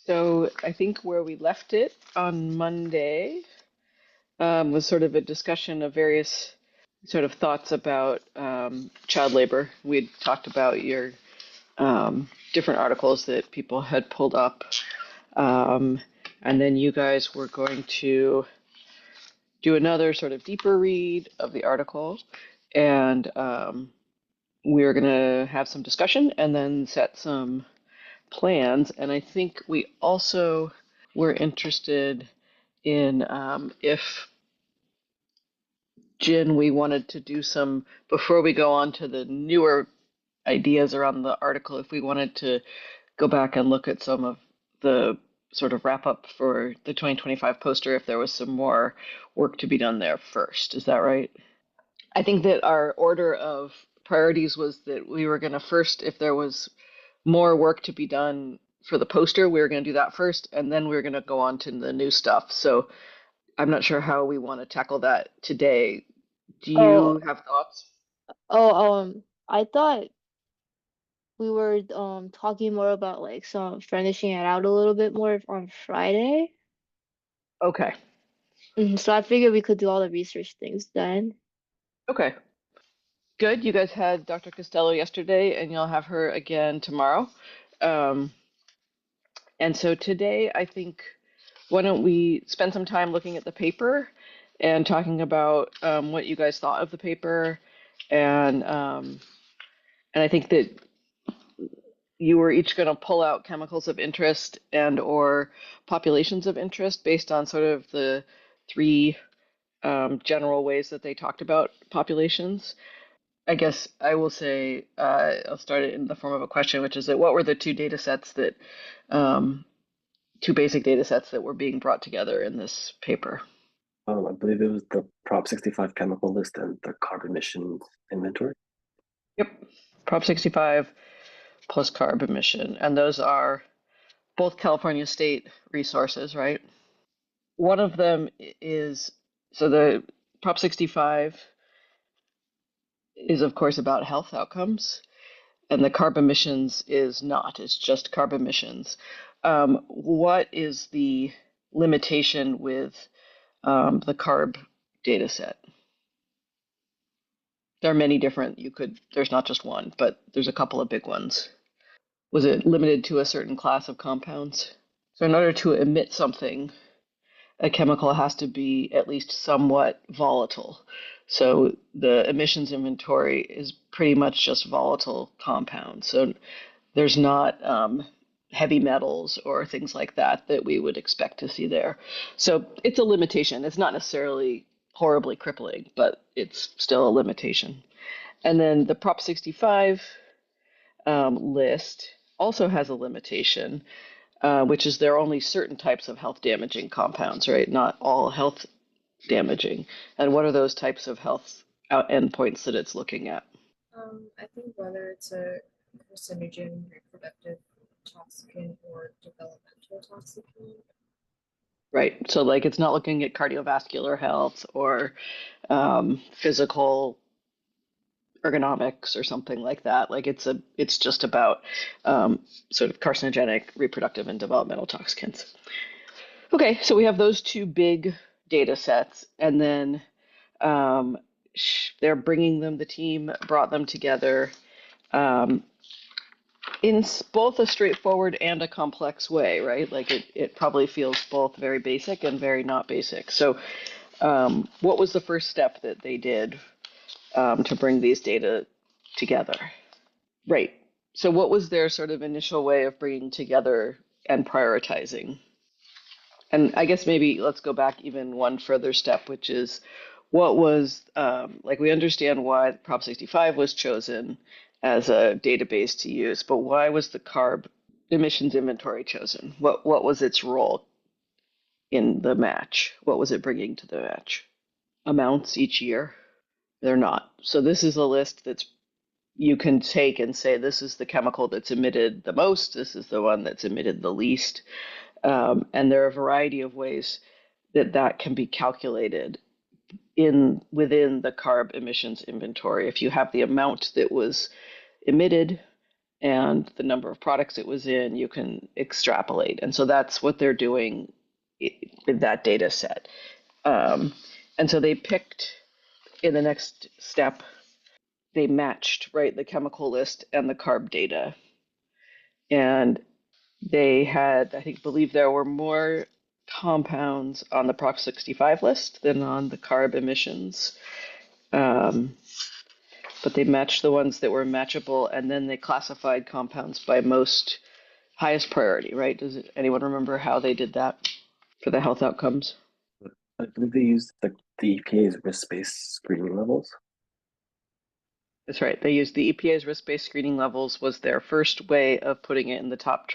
So I think where we left it on Monday was sort of a discussion of various sort of thoughts about child labor. We'd talked about your different articles that people had pulled up, um, and then you guys were going to do another sort of deeper read of the article, and we were going to have some discussion and then set some plans. And I think we also were interested in if Jin, we wanted to do some before we go on to the newer ideas around the article. If we wanted to go back and look at some of the sort of wrap up for the 2025 poster, if there was some more work to be done there first. Is that right? I think that our order of priorities was that we were going to first, if there was more work to be done for the poster, we were going to do that first, and then we were going to go on to the new stuff. So I'm not sure how we want to tackle that today. Do Oh, you have thoughts? I thought we were talking more about like some finishing it out a little bit more on Friday. Okay. So I figured we could do all the research things then. Okay. Good. You guys had Dr. Costello yesterday, and you'll have her again tomorrow. Um, and so today, I think, why don't we spend some time looking at the paper and talking about what you guys thought of the paper, and um, and I think that you were each going to pull out chemicals of interest and or populations of interest based on sort of the three general ways that they talked about populations. I guess I will say I'll start it in the form of a question, which is that what were the two data sets that two basic data sets that were being brought together in this paper? I believe it was the Prop 65 chemical list and the carbon emissions inventory. Yep, Prop 65 plus carb emission, and those are both California state resources, right? One of them is so the Prop 65 is of course about health outcomes, and the carb emissions is not. It's just carb emissions. What is the limitation with the carb data set? There are many different. There's not just one, but there's a couple of big ones. Was it limited to a certain class of compounds? So in order to emit something, a chemical has to be at least somewhat volatile. So the emissions inventory is pretty much just volatile compounds. So there's not heavy metals or things like that that we would expect to see there. So it's a limitation. It's not necessarily horribly crippling, but it's still a limitation. And then the Prop 65 list also has a limitation, which is there are only certain types of health damaging compounds, right? Not all health damaging. And what are those types of health endpoints that it's looking at? I think whether it's a carcinogen, reproductive toxicant, or developmental toxicant. Right. So, like, it's not looking at cardiovascular health or physical ergonomics or something like that. Like, it's just about sort of carcinogenic, reproductive, and developmental toxicants. Okay, so we have those two big data sets, and then um, they're bringing them. The team brought them together um, in both a straightforward and a complex way, right? Like it probably feels both very basic and very not basic. So, what was the first step that they did to bring these data together? Right. So, what was their sort of initial way of bringing together and prioritizing? And I guess maybe let's go back even one further step, which is what was like we understand why Prop 65 was chosen as a database to use, but why was the carb emissions inventory chosen? What was its role in the match? What was it bringing to the match? Amounts each year? They're not. So this is a list that's you can take and say this is the chemical that's emitted the most, this is the one that's emitted the least, and there are a variety of ways that that can be calculated in within the carb emissions inventory. If you have the amount that was emitted and the number of products it was in, you can extrapolate. And so that's what they're doing with that data set. And so they picked in the next step, they matched, right, the chemical list and the carb data. And they had, I think, believe there were more compounds on the Prop 65 list than on the carb emissions. But they matched the ones that were matchable, and then they classified compounds by most highest priority, right? Anyone remember how they did that for the health outcomes? I believe they used the EPA's risk-based screening levels. That's right. They used the EPA's risk-based screening levels was their first way of putting it in the top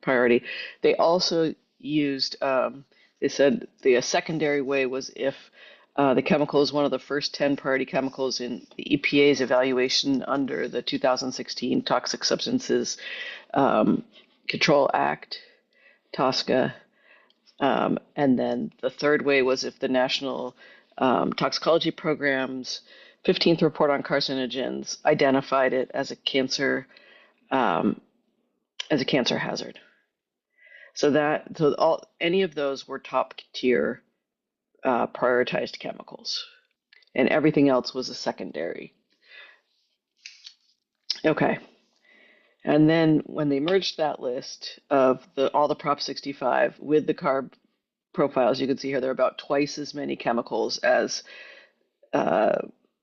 priority. They also used, they said the secondary way was if the chemical is one of the first 10 priority chemicals in the EPA's evaluation under the 2016 Toxic Substances Control Act, TSCA. And then the third way was if the National Toxicology Program's 15th report on carcinogens identified it as a cancer hazard. So any of those were top tier prioritized chemicals, and everything else was a secondary. Okay. And then when they merged that list of all the Prop 65 with the carb profiles, you can see here there are about twice as many chemicals as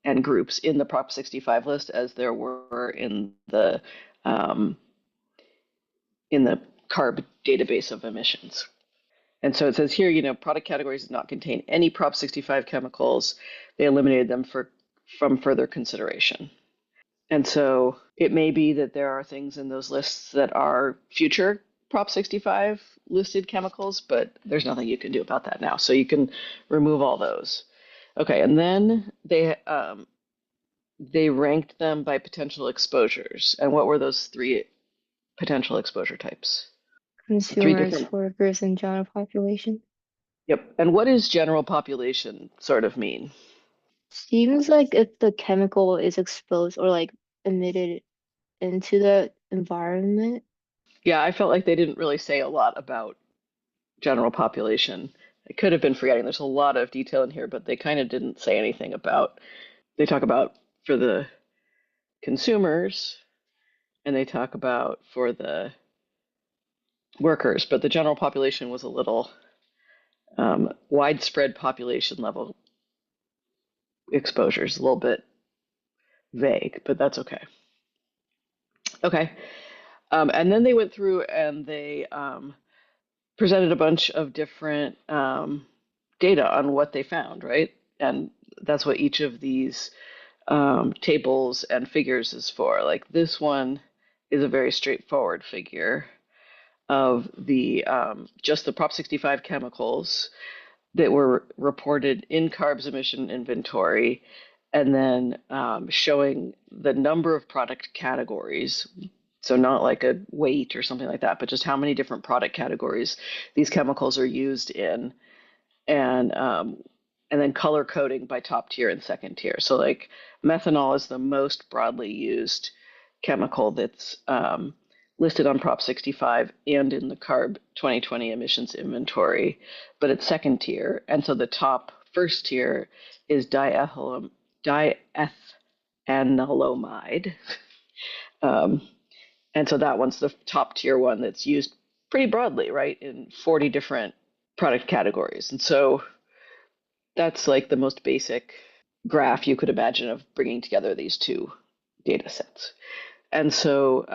and groups in the Prop 65 list as there were in the carb database of emissions. And so it says here, product categories did not contain any Prop 65 chemicals. They eliminated them from further consideration. And so it may be that there are things in those lists that are future Prop 65 listed chemicals, but there's nothing you can do about that now. So you can remove all those. Okay, and then they ranked them by potential exposures. And what were those three potential exposure types? Consumers, workers, and general population. Yep. And what does general population sort of mean? Seems like if the chemical is exposed or like emitted into the environment. Yeah, I felt like they didn't really say a lot about general population. I could have been forgetting. There's a lot of detail in here, but they kind of didn't say anything about. They talk about for the consumers, and they talk about for the workers, but the general population was a little widespread population level exposures, a little bit vague, but that's okay. Okay. And then they went through and they presented a bunch of different data on what they found, right? And that's what each of these tables and figures is for. Like this one is a very straightforward figure of the just the Prop 65 chemicals that were reported in carbs emission inventory, and then showing the number of product categories. So not like a weight or something like that, but just how many different product categories these chemicals are used in, and then color coding by top tier and second tier. So like methanol is the most broadly used chemical that's listed on Prop 65 and in the CARB 2020 emissions inventory, but it's second tier. And so the top first tier is diethylamide. And so that one's the top tier one that's used pretty broadly, right, in 40 different product categories. And so that's like the most basic graph you could imagine of bringing together these two data sets. And so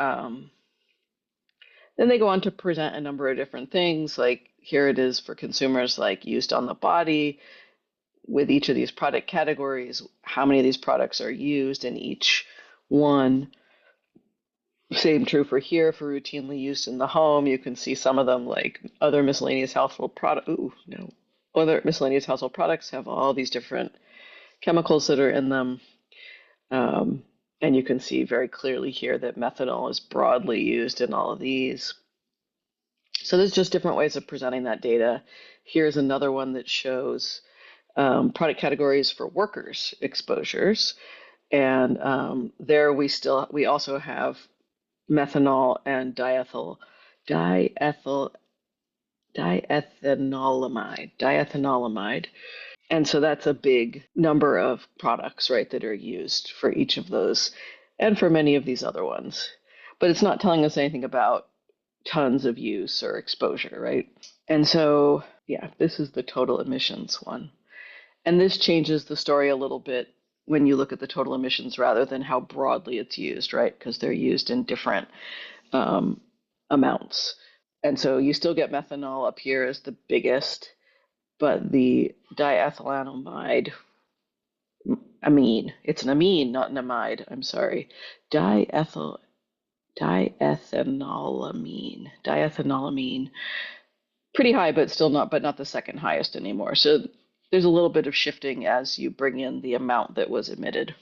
then they go on to present a number of different things, like here it is for consumers, like used on the body with each of these product categories, how many of these products are used in each one. Same true for here for routinely used in the home. You can see some of them like other miscellaneous household products. Other miscellaneous household products have all these different chemicals that are in them. And you can see very clearly here that methanol is broadly used in all of these. So there's just different ways of presenting that data. Here's another one that shows product categories for workers' exposures. And there we also have methanol and diethanolamide. And so that's a big number of products, right, that are used for each of those and for many of these other ones. But it's not telling us anything about tons of use or exposure, right? And so, yeah, this is the total emissions one. And this changes the story a little bit when you look at the total emissions rather than how broadly it's used, right? Because they're used in different um, amounts. And so you still get methanol up here as the biggest, but the diethylamide amine, it's an amine, not an amide, I'm sorry. Diethanolamine, pretty high, but still not, but not the second highest anymore. So there's a little bit of shifting as you bring in the amount that was emitted.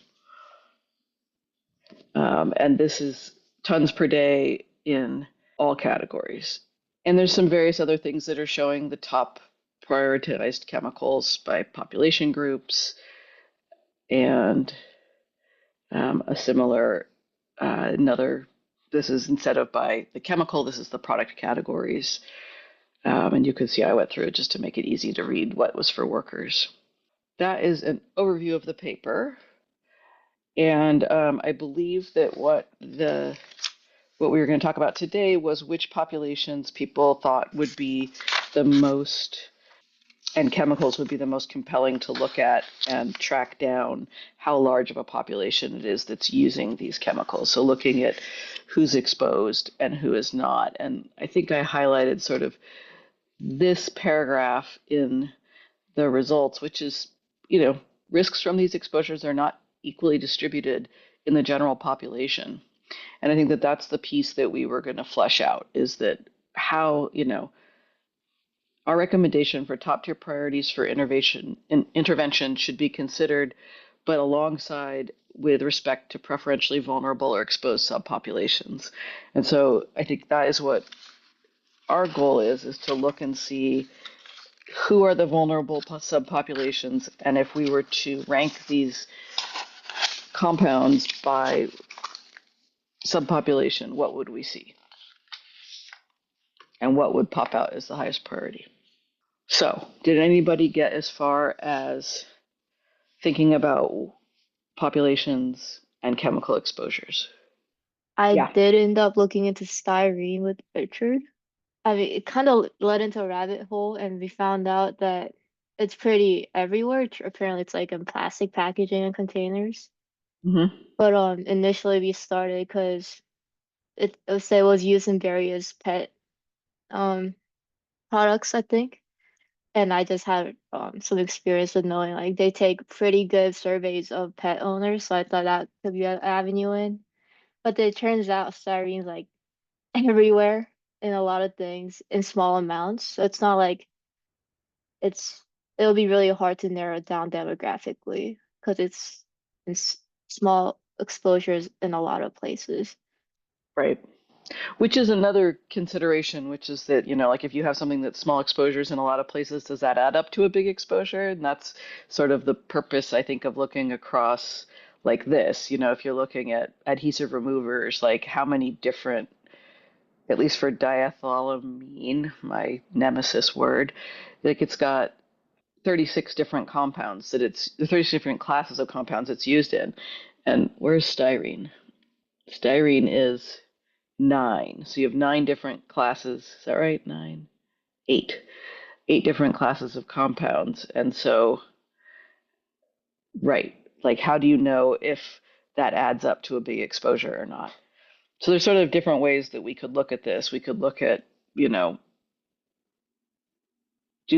And this is tons per day in all categories. And there's some various other things that are showing the top prioritized chemicals by population groups and a similar, another, this is instead of by the chemical, this is the product categories. And you can see I went through it just to make it easy to read what was for workers. That is an overview of the paper. And I believe that what we were going to talk about today was which populations people thought would be the most, and chemicals would be the most compelling to look at and track down how large of a population it is that's using these chemicals. So looking at who's exposed and who is not. And I think I highlighted sort of this paragraph in the results, which is, risks from these exposures are not equally distributed in the general population. And I think that that's the piece that we were going to flesh out, is that how, our recommendation for top tier priorities for intervention should be considered, but alongside with respect to preferentially vulnerable or exposed subpopulations. And so I think that is what our goal is to look and see who are the vulnerable subpopulations, and if we were to rank these compounds by subpopulation, what would we see? And what would pop out as the highest priority? So, did anybody get as far as thinking about populations and chemical exposures? I Yeah. did end up looking into styrene with Richard. I mean, it kind of led into a rabbit hole, and we found out that it's pretty everywhere. Apparently, it's like in plastic packaging and containers. Mm-hmm. But initially we started because it was used in various pet um products, I think. And I just had some experience with knowing like they take pretty good surveys of pet owners, so I thought that could be an avenue in. But it turns out styrene's like everywhere in a lot of things in small amounts. So it's not like it's it'll be really hard to narrow it down demographically because it's in small exposures in a lot of places. Right. Which is another consideration, which is that, like if you have something that's small exposures in a lot of places, does that add up to a big exposure? And that's sort of the purpose, I think, of looking across like this. If you're looking at adhesive removers, like how many different, at least for diethylamine, my nemesis word, like it's got 36 different compounds 36 different classes of compounds it's used in. And where's styrene? Styrene is 9. So you have 9 different classes. Is that right? 9, 8. 8 different classes of compounds. And so, right, like how do you know if that adds up to a big exposure or not? So there's sort of different ways that we could look at this. We could look at, do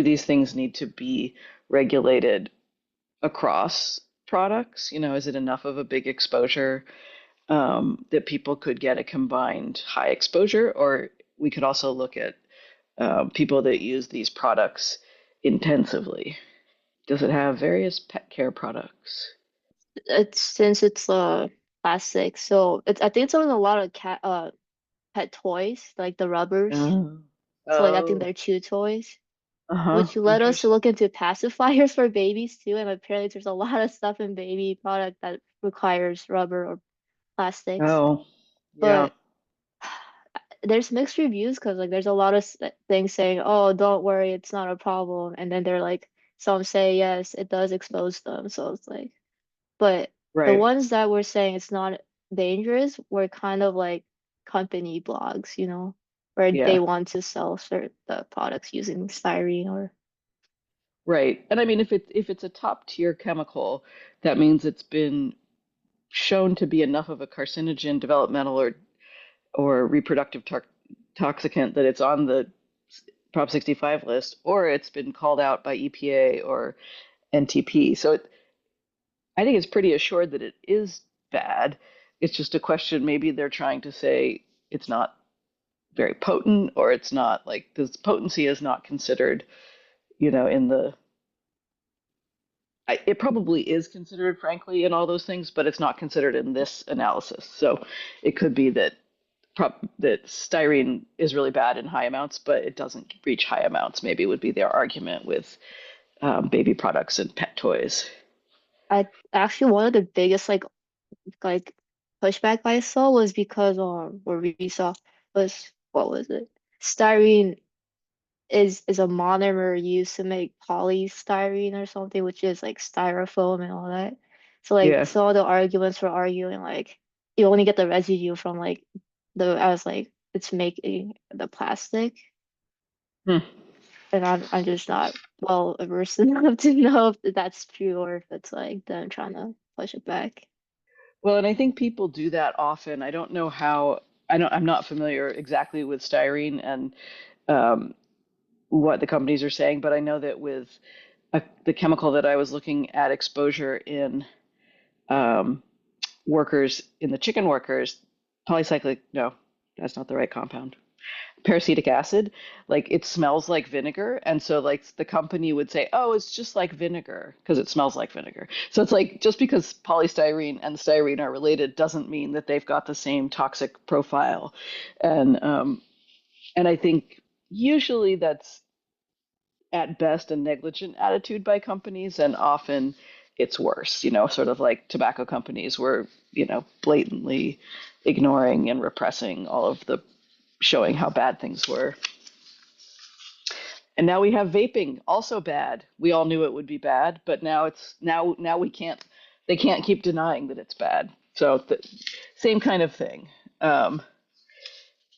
these things need to be regulated across products? Is it enough of a big exposure that people could get a combined high exposure? Or we could also look at people that use these products intensively. Does it have various pet care products? It's since it's plastic, so it's I think it's on a lot of pet toys, like the rubbers. Oh, So like I think oh, they're chew toys, uh-huh. which led us to Interesting. look into pacifiers for babies too. And apparently there's a lot of stuff in baby product that requires rubber or plastics. Oh, yeah. But there's mixed reviews because like there's a lot of things saying, oh, don't worry, it's not a problem, and then they're like some say yes, it does expose them. So it's like, but the Right. ones that were saying it's not dangerous were kind of like company blogs, where they Yeah. want to sell certain the products using styrene or Right. And I mean, if it's a top tier chemical, that means it's been shown to be enough of a carcinogen, developmental, or reproductive toxicant that it's on the Prop 65 list, or it's been called out by EPA or NTP. So I think it's pretty assured that it is bad. It's just a question. Maybe they're trying to say it's not very potent, or it's not like this potency is not considered, in the. It probably is considered, frankly, in all those things, but it's not considered in this analysis. So it could be that that styrene is really bad in high amounts, but it doesn't reach high amounts. Maybe would be their argument with baby products and pet toys. I actually one of the biggest like pushback I saw was because what we saw was what was it? Styrene is a monomer used to make polystyrene or something, which is like styrofoam and all that. So like Yeah. some of the arguments were arguing like you only get the residue from like the I was like it's making the plastic, Hmm. and I'm just not well versed enough to know if that's true or if it's like them trying to push it back. Well, and I think people do that often. I don't know how. I'm not familiar exactly with styrene and um, what the companies are saying, but I know that with the chemical that I was looking at exposure in um, workers in the chicken workers, polycyclic. No, that's not the right compound. Peracetic acid, like it smells like vinegar, and so like the company would say, oh, it's just like vinegar because it smells like vinegar. So it's like just because polystyrene and styrene are related doesn't mean that they've got the same toxic profile. And and I think usually that's at best a negligent attitude by companies, and often it's worse, sort of like tobacco companies were, blatantly ignoring and repressing all of the showing how bad things were. And now we have vaping, also bad. We all knew it would be bad, but now we can't. They can't keep denying that it's bad. So same kind of thing. Um,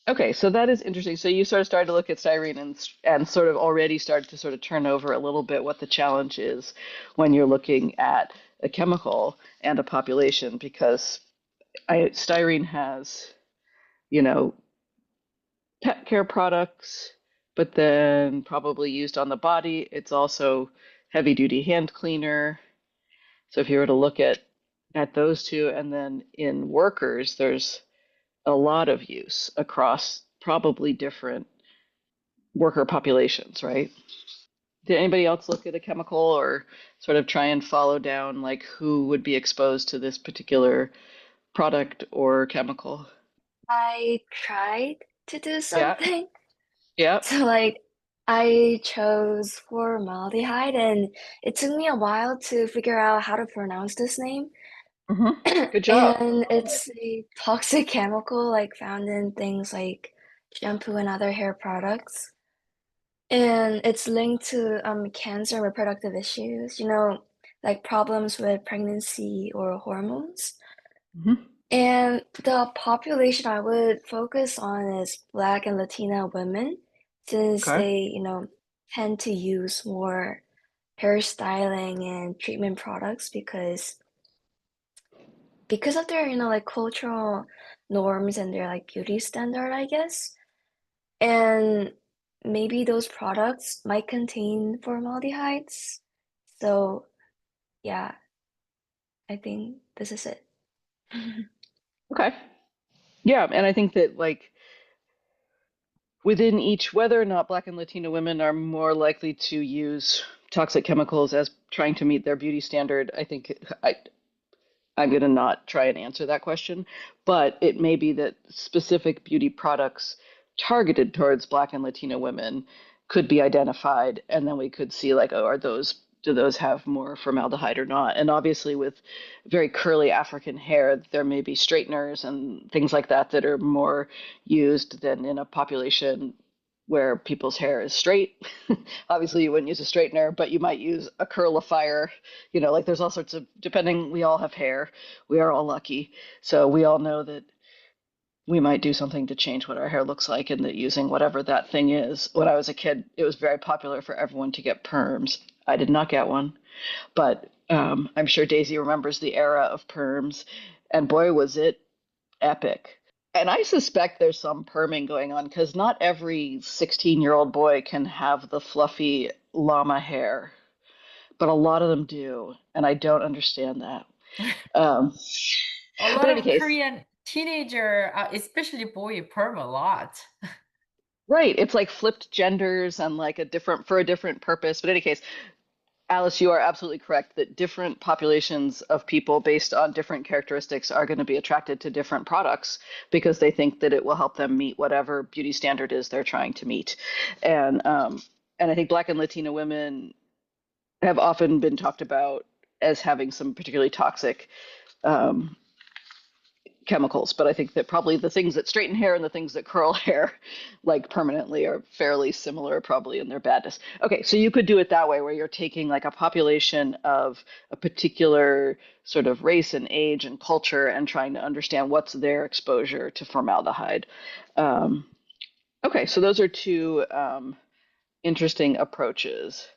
okay, so that is interesting. So you sort of started to look at styrene and sort of already started to sort of turn over a little bit what the challenge is when you're looking at a chemical and a population, because styrene has, you know pet care products, but then probably used on the body. It's also heavy duty hand cleaner. So if you were to look at those two, and then in workers, there's a lot of use across probably different worker populations, right? Did anybody else look at a chemical or sort of try and follow down like who would be exposed to this particular product or chemical? I tried to do Yeah, something. yeah. So like I chose formaldehyde and it took me a while to figure out how to pronounce this name. Hmm. Good job. And it's a toxic chemical like found in things like shampoo and other hair products. And it's linked to cancer and reproductive issues, like problems with pregnancy or hormones. Hmm. And the population I would focus on is Black and Latina women, since Okay. they, tend to use more hairstyling and treatment products because of their, like cultural norms and their like beauty standard, I guess. And maybe those products might contain formaldehydes. So yeah, I think this is it. Okay. Yeah, and I think that like within each, whether or not Black and Latino women are more likely to use toxic chemicals as trying to meet their beauty standard, I think I'm going to not try and answer that question, but it may be that specific beauty products targeted towards Black and Latino women could be identified, and then we could see like, oh, are those do those have more formaldehyde or not? And obviously, with very curly African hair, there may be straighteners and things like that that are more used than in a population where people's hair is straight. Obviously, you wouldn't use a straightener, but you might use a curlifier. You know, like there's all sorts of, depending, we all have hair. We are all lucky. So we all know that we might do something to change what our hair looks like, and that using whatever that thing is. When I was a kid, it was very popular for everyone to get perms. I did not get one, but I'm sure Daisy remembers the era of perms, and boy, was it epic. And I suspect there's some perming going on because not every 16-year-old boy can have the fluffy llama hair, but a lot of them do, and I don't understand that. Um, A but lot in any of case, Korean teenager, especially boy, perm a lot. right, it's like flipped genders and like a different for a different purpose. But in any case, Alice, you are absolutely correct that different populations of people based on different characteristics are going to be attracted to different products because they think that it will help them meet whatever beauty standard is they're trying to meet. And I think Black and Latina women have often been talked about as having some particularly toxic um, chemicals, but I think that probably the things that straighten hair and the things that curl hair like permanently are fairly similar probably in their badness. Okay, so you could do it that way where you're taking like a population of a particular sort of race and age and culture and trying to understand what's their exposure to formaldehyde. Um, okay, so those are two interesting approaches.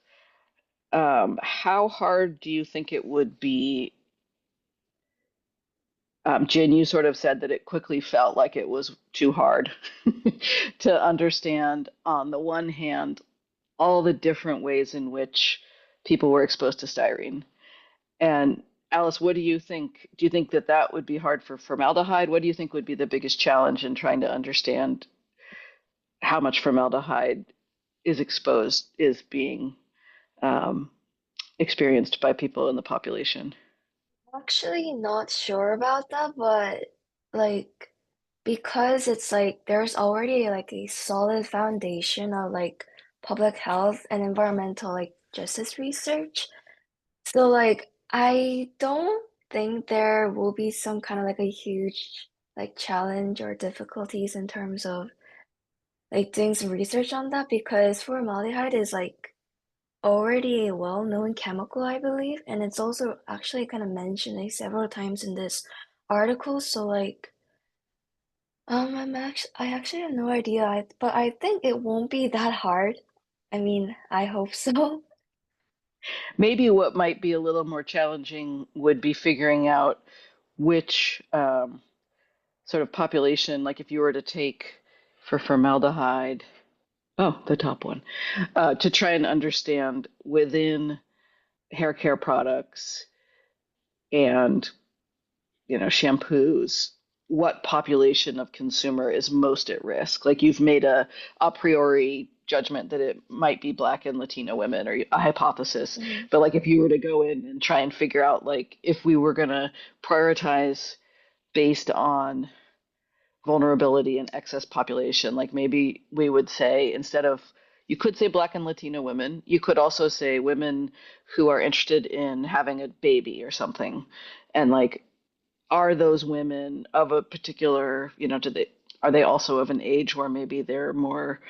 How hard do you think it would be? Jin, you sort of said that it quickly felt like it was too hard to understand, on the one hand, all the different ways in which people were exposed to styrene. And Alice, what do you think? Do you think that that would be hard for formaldehyde? What do you think would be the biggest challenge in trying to understand how much formaldehyde is being um, experienced by people in the population? Actually, not sure about that, but like because it's like there's already like a solid foundation of like public health and environmental like justice research. So like I don't think there will be some kind of like a huge like challenge or difficulties in terms of like doing some research on that because formaldehyde is like already a well-known chemical, I believe, and it's also actually kind of mentioned like several times in this article. So like, I actually have no idea, but I think it won't be that hard. I mean, I hope so. Maybe what might be a little more challenging would be figuring out which sort of population, like if you were to take for formaldehyde, oh, the top one, to try and understand within hair care products and shampoos what population of consumer is most at risk. Like you've made a priori judgment that it might be Black and Latino women, or a hypothesis, Mhm. but like if you were to go in and try and figure out like if we were going to prioritize based on vulnerability and excess population, like maybe we would say, instead of, you could say Black and Latino women, you could also say women who are interested in having a baby or something. And like, are those women of a particular, are they also of an age where maybe they're more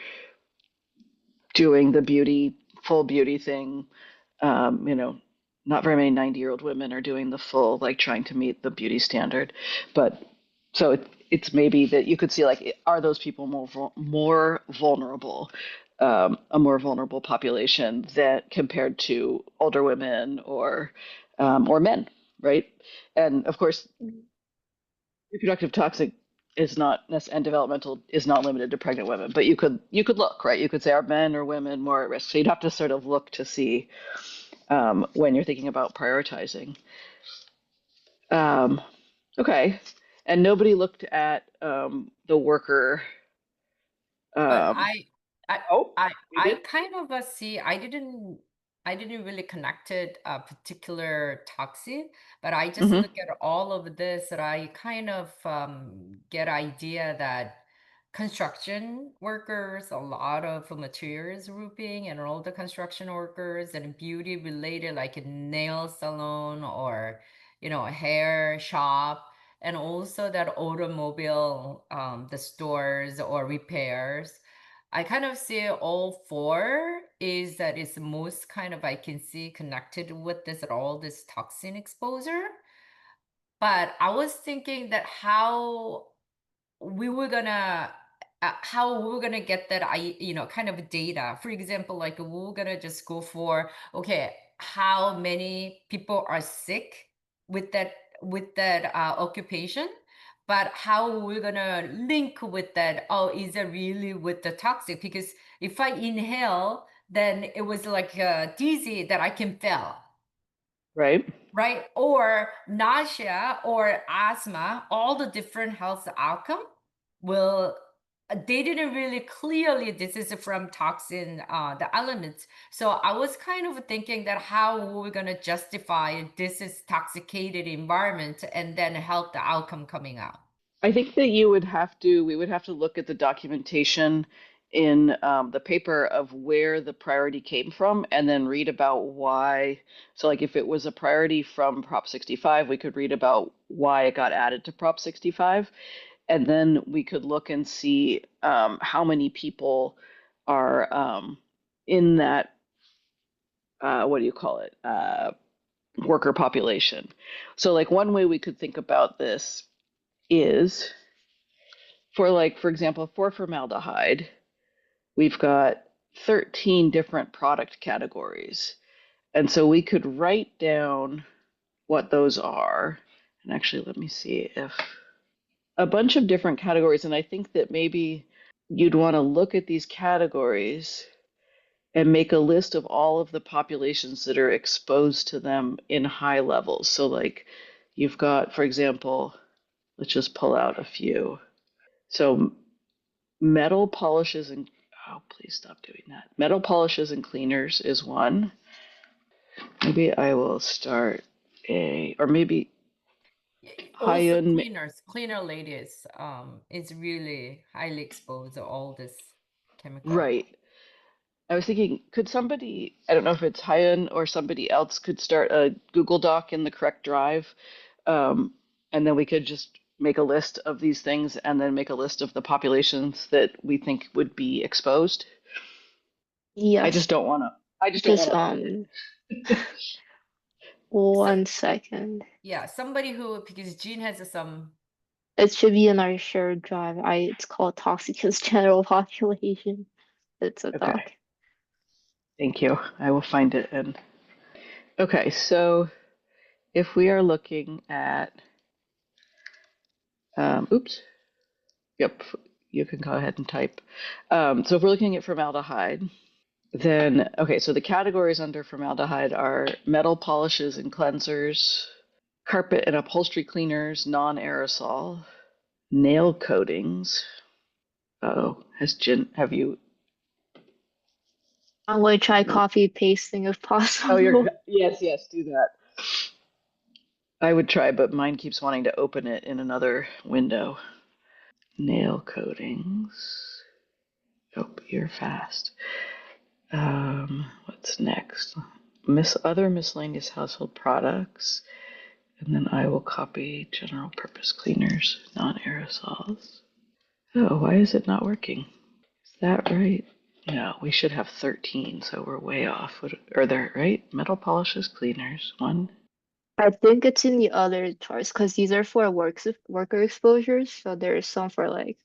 doing the full beauty thing? um, you know Not very many 90-year-old women are doing the full, like trying to meet the beauty standard. But so it's maybe that you could see, like, are those people more vulnerable, a more vulnerable population that compared to older women or men, right? And of course, Mhm. reproductive toxic is not and developmental is not limited to pregnant women, but you could look, right, you could say, are men or women more at risk? So you'd have to sort of look to see, when you're thinking about prioritizing. um, okay, and nobody looked at the worker. But um, I, oh, you I did. kind of see. I didn't really connect it a particular toxin, but I just Hmm. look at all of this that I kind of get idea that construction workers, a lot of materials roofing and all the construction workers and beauty related like a nail salon or a hair shop, and also that automobile the stores or repairs. I kind of see all four is that it's most kind of I can see connected with this all this toxin exposure. But I was thinking that we were gonna how we were gonna get that kind of data. For example, like we were gonna just go for okay, how many people are sick with that occupation, but how we're gonna link with that. Oh, is it really with the toxic? Because if I inhale, then it was like dizzy that I can feel. Right? Right? Or nausea or asthma, all the different health outcome will they didn't really clearly this is from toxin the elements. So I was kind of thinking that how we're going to justify this is toxicated environment and then health outcome coming out. I think that we would have to look at the documentation in the paper of where the priority came from and then read about why. So, like, if it was a priority from Prop 65, we could read about why it got added to Prop 65. And then we could look and see how many people are in that, what do you call it, worker population. So, like, one way we could think about this is for example, for formaldehyde, we've got 13 different product categories. And so we could write down what those are. And actually, let me see if a bunch of different categories. And I think that maybe you'd want to look at these categories and make a list of all of the populations that are exposed to them in high levels. So, like, you've got, for example, let's just pull out a few. So, metal polishes and oh, please stop doing that. Metal polishes and cleaners is one. Maybe I will start or maybe high Also end. cleaner ladies is really highly exposed to all this chemical. Right. I was thinking, could somebody, I don't know if it's Hyan or somebody else, could start a Google Doc in the correct drive, and then we could just make a list of these things and then make a list of the populations that we think would be exposed. I Yes. just don't want to. I just don't Just want to. 1 second. Yeah, somebody who because Jean has some. It should be in our shared drive. It's called Toxicus General Population. It's a Okay. doc. Thank you. I will find it. And okay, so if we are looking at, oops, yep, you can go ahead and type. So if we're looking at formaldehyde, then okay, so the categories under formaldehyde are metal polishes and cleansers, carpet and upholstery cleaners, non-aerosol, nail coatings. Oh, have you? I'm going to try copy pasting if Oh, possible. yes, do that. I would try, but mine keeps wanting to open it in another window. Nail coatings. Oh, you're fast. What's next? Other miscellaneous household products. And then I will copy general purpose cleaners, non-aerosols. Oh, why is it not working? Is that right? No, we should have 13, so we're way off. Are there, right? Metal polishes, cleaners, one. I think it's in the other charts because these are for worker exposures. So there's some for like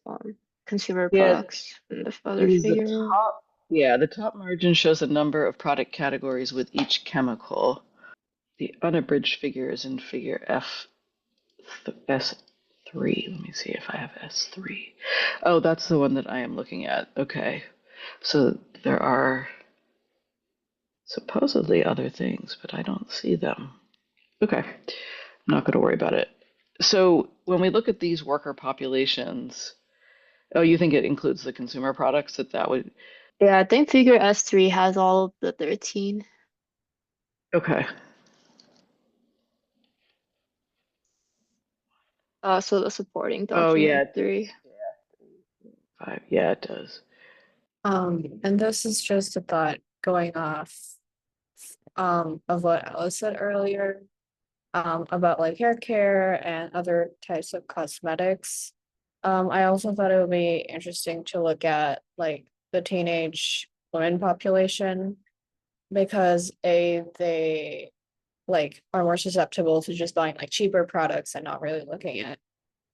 consumer Yeah, products and the it other is the figure. top. Yeah, the top margin shows a number of product categories with each chemical. The unabridged figure is in figure S3. Let me see if I have S3. Oh, that's the one that I am looking at. Okay. So there are supposedly other things, but I don't see them. Okay. I'm not going to worry about it. So when we look at these worker populations, oh, you think it includes the consumer products that would. Yeah, I think figure S3 has all of the 13. Okay. So the supporting Oh, yeah. document 3. 5. Yeah, it does. And this is just a thought going off of what Alice said earlier about like hair care and other types of cosmetics. I also thought it would be interesting to look at like the teenage women population because they like are more susceptible to just buying like cheaper products and not really looking at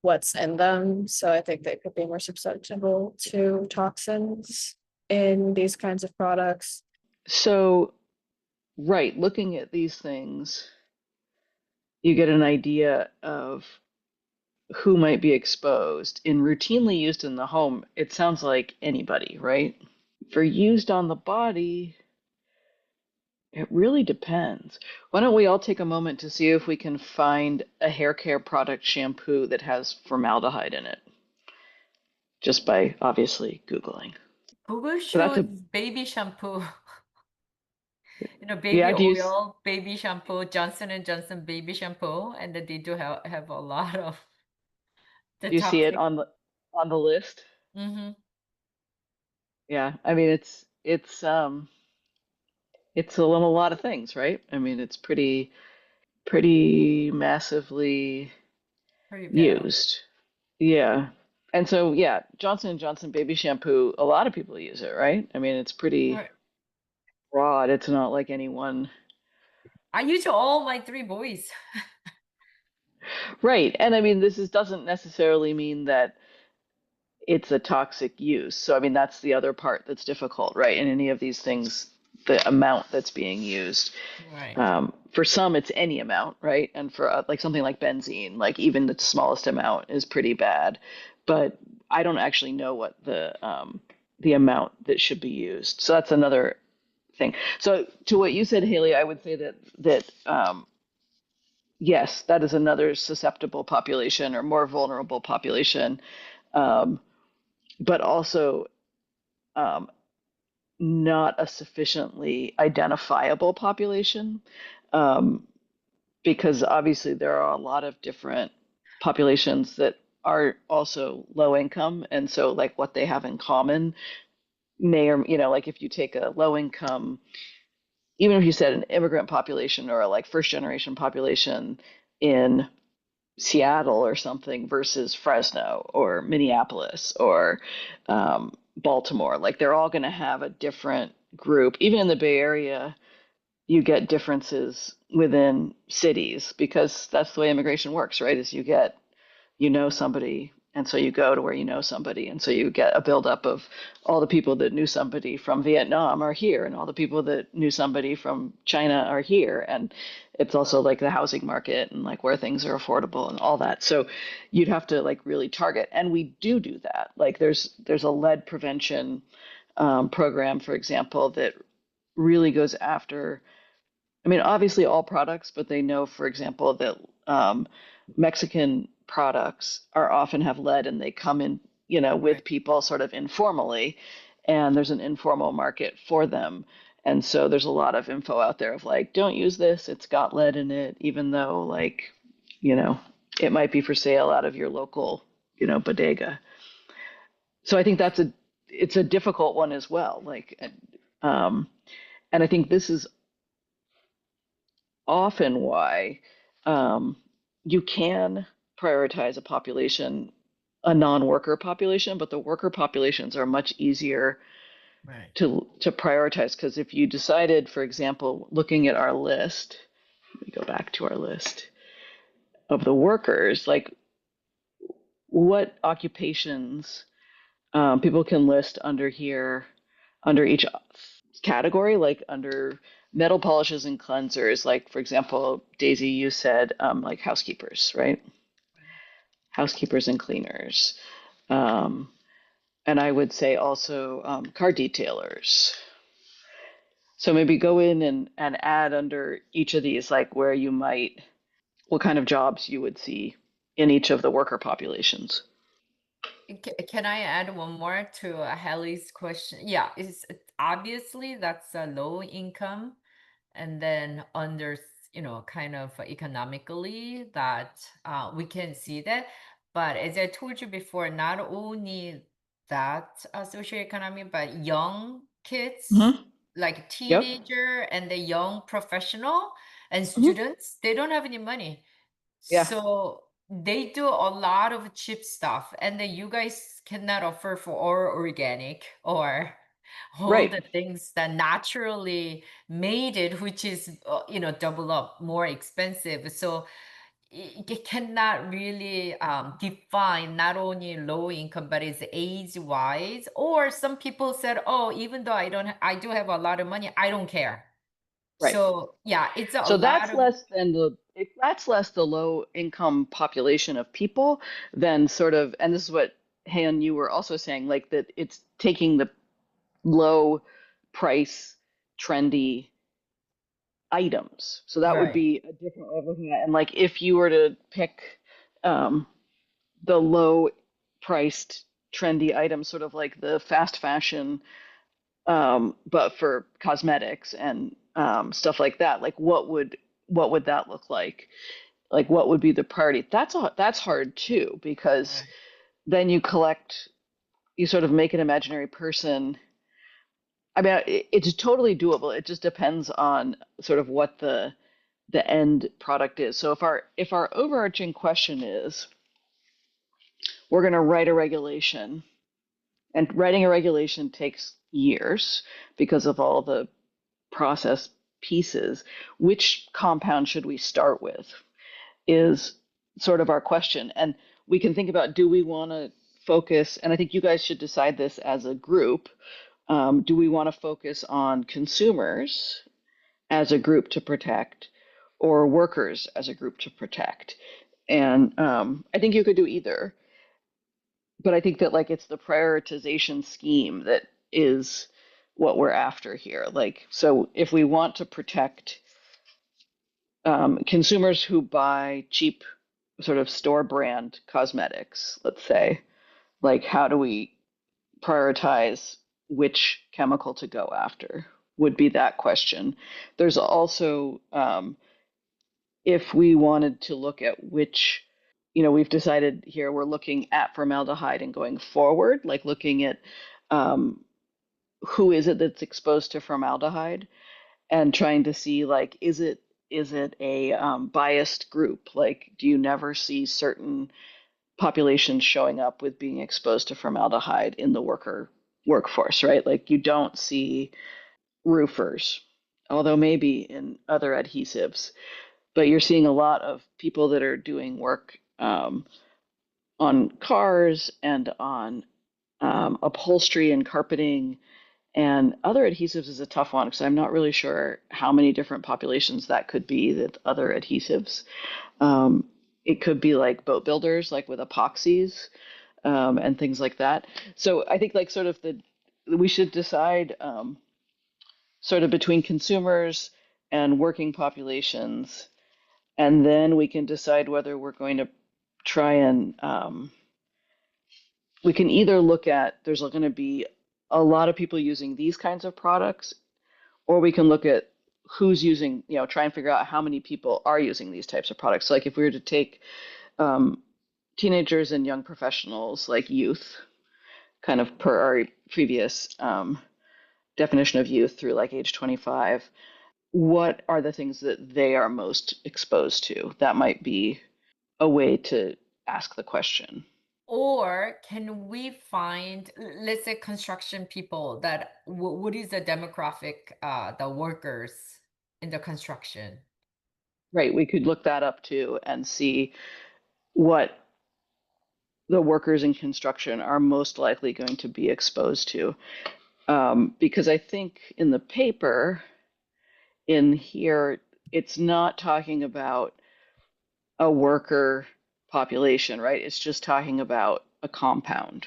what's in them. So I think they could be more susceptible to toxins in these kinds of products. So, right, looking at these things, you get an idea of who might be exposed. In routinely used in the home, it sounds like anybody, right? For used on the body, it really depends. Why don't we all take a moment to see if we can find a hair care product shampoo that has formaldehyde in it, just by obviously Googling. Google So that's shows a, baby shampoo, yeah, baby do you, oil, baby shampoo, Johnson and Johnson baby shampoo, and then they do have a lot of the do you see it toxic. on the list? Mm-hmm. Yeah, I mean it's a lot of things, right? I mean it's pretty massively Pretty bad. used. Yeah. And so yeah, Johnson and Johnson baby shampoo, a lot of people use it, right? I mean it's pretty Right. broad. It's not like anyone. I use all my 3 boys. Right. And I mean doesn't necessarily mean that it's a toxic use. So I mean that's the other part that's difficult, right? In any of these things, the amount that's being used. Right. For some, it's any amount, right? And for like something like benzene, like even the smallest amount is pretty bad. But I don't actually know what the amount that should be used. So that's another thing. So to what you said, Haley, I would say that yes, that is another susceptible population or more vulnerable population, um, but also um, not a sufficiently identifiable population. Um, because obviously there are a lot of different populations that are also low income, and so like what they have in common may, or like if you take a low income, even if you said an immigrant population or a like first generation population in Seattle or something versus Fresno or Minneapolis or Baltimore, like they're all going to have a different group. Even in the Bay Area, you get differences within cities because that's the way immigration works, right? Is somebody, and so you go to where you know somebody, and so you get a buildup of all the people that knew somebody from Vietnam are here, and all the people that knew somebody from China are here, and it's also like the housing market and like where things are affordable and all that. So you'd have to like really target, and we do that. Like there's a lead prevention program, for example, that really goes after, I mean, obviously all products, but they know, for example, that Mexican products are often have lead and they come in, Right. with people sort of informally, and there's an informal market for them. And so there's a lot of info out there of like, don't use this, it's got lead in it, even though like, you know, it might be for sale out of your local, bodega. So I think it's a difficult one as well. Like, um, and I think this is often why um, you can prioritize a population, a non-worker population, but the worker populations are much easier Right. to prioritize because if you decided, for example, looking at our list, let me go back to our list of the workers, like what occupations people can list under here, under each category, like under metal polishes and cleansers, like for example, Daisy, you said like housekeepers, right? Housekeepers and cleaners. Um, and I would say also car detailers. So maybe go in and add under each of these, like where you might, what kind of jobs you would see in each of the worker populations. Can I add one more to Haley's question? Yeah, obviously that's a low income, and then under, kind of economically that we can see that. But as I told you before, not only that socioeconomic, but young kids, Mhm. like Yep. teenager and the young professional and Mhm. students, they don't have any money. Yeah. So they do a lot of cheap stuff, and then you guys cannot offer for all organic or all Right. the things that naturally made it, which is double up more expensive. So it cannot really define not only low income, but it's age wise. Or some people said, oh, even though I do have a lot of money, I don't care. Right. So yeah, it's a So lot that's of less than if that's less the low income population of people than sort of, and this is what Han, you were also saying, like that it's taking the low price trendy items. So that would right. be a different way of looking at it. And like if you were to pick um, the low priced trendy items, sort of like the fast fashion, but for cosmetics and stuff like that, like what would that look like? Like what would be the priority? That's hard too, because Right. then you sort of make an imaginary person. I mean, it's totally doable. It just depends on sort of what the end product is. So if our overarching question is we're going to write a regulation, and writing a regulation takes years because of all the process pieces, which compound should we start with is sort of our question. And we can think about, do we want to focus, and I think you guys should decide this as a group, do we want to focus on consumers as a group to protect or workers as a group to protect? And I think you could do either, but I think that like it's the prioritization scheme that is what we're after here. Like, so if we want to protect consumers who buy cheap sort of store brand cosmetics, let's say, like how do we prioritize which chemical to go after would be that question. There's also if we wanted to look at which, we've decided here we're looking at formaldehyde and going forward, like looking at who is it that's exposed to formaldehyde and trying to see like is it a biased group? Like, do you never see certain populations showing up with being exposed to formaldehyde in the workforce, right? Like, you don't see roofers, although maybe in other adhesives, but you're seeing a lot of people that are doing work on cars and on upholstery and carpeting and other adhesives is a tough one because I'm not really sure how many different populations that could be that other adhesives. Um, it could be like boat builders, like with epoxies and things like that. So I think like sort of we should decide sort of between consumers and working populations, and then we can decide whether we're going to try and we can either look at there's going to be a lot of people using these kinds of products, or we can look at who's using, try and figure out how many people are using these types of products. So like if we were to take teenagers and young professionals, like youth, kind of per our previous definition of youth through like age 25, what are the things that they are most exposed to? That might be a way to ask the question. Or can we find, let's say, construction people that what is the demographic, the workers in the construction? Right, we could look that up too and see what the workers in construction are most likely going to be exposed to. Because I think in the paper in here, it's not talking about a worker population, right? It's just talking about a compound.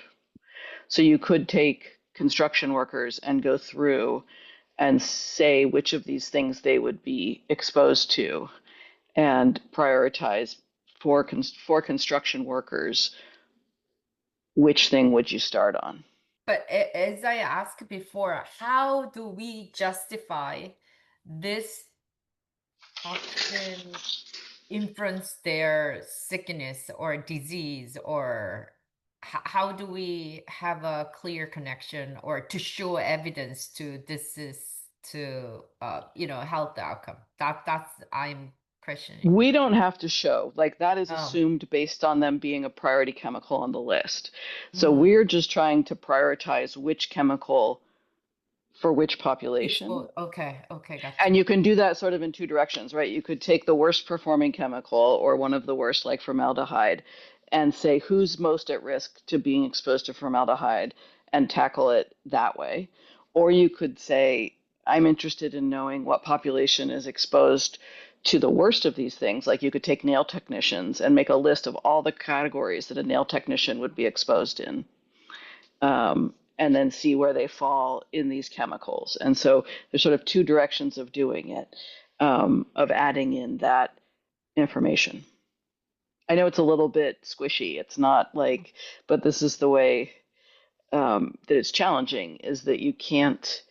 So you could take construction workers and go through and say which of these things they would be exposed to and prioritize for construction workers, which thing would you start on? But as I asked before, how do we justify this toxin influence their sickness or disease, or how do we have a clear connection or to show evidence to this is to help the outcome? That's I'm questioning. We don't have to show, like that is Oh. assumed based on them being a priority chemical on the list. So Mhm. we're just trying to prioritize which chemical for which population. Okay, gotcha. And you can do that sort of in two directions, right? You could take the worst performing chemical or one of the worst, like formaldehyde, and say who's most at risk to being exposed to formaldehyde and tackle it that way. Or you could say, I'm interested in knowing what population is exposed to the worst of these things. Like you could take nail technicians and make a list of all the categories that a nail technician would be exposed in. And then see where they fall in these chemicals. And so there's sort of two directions of doing it, of adding in that information. I know it's a little bit squishy. It's not like, but this is the way that it's challenging is that you can't,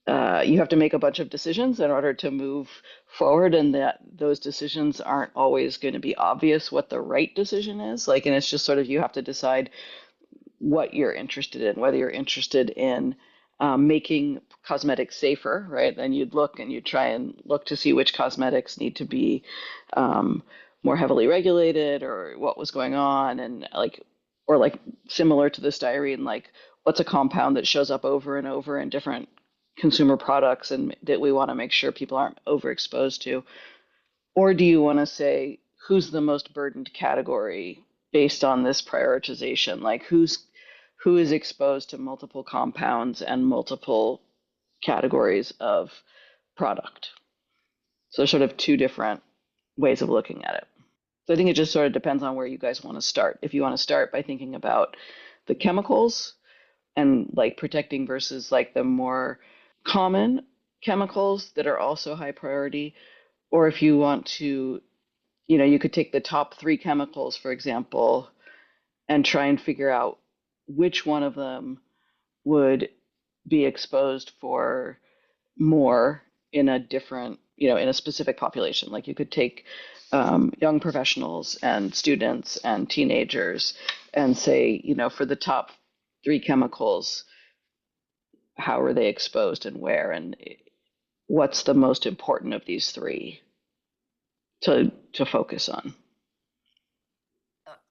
you have to make a bunch of decisions in order to move forward, and that those decisions aren't always going to be obvious what the right decision is. Like, and it's just sort of you have to decide what you're interested in, whether you're interested in making cosmetics safer, right? Then you'd look and you'd try and look to see which cosmetics need to be more heavily regulated or what was going on. And like, or like similar to the styrene, like what's a compound that shows up over and over in different consumer products and that we want to make sure people aren't overexposed to? Or do you want to say who's the most burdened category based on this prioritization? Like who is exposed to multiple compounds and multiple categories of product? So sort of two different ways of looking at it. So I think it just sort of depends on where you guys want to start. If you want to start by thinking about the chemicals and like protecting versus like the more common chemicals that are also high priority, or if you want to, you could take the top 3 chemicals, for example, and try and figure out which one of them would be exposed for more in a different, in a specific population. Like you could take young professionals and students and teenagers and say, for the top 3 chemicals, how are they exposed and where, and what's the most important of these 3 to focus on.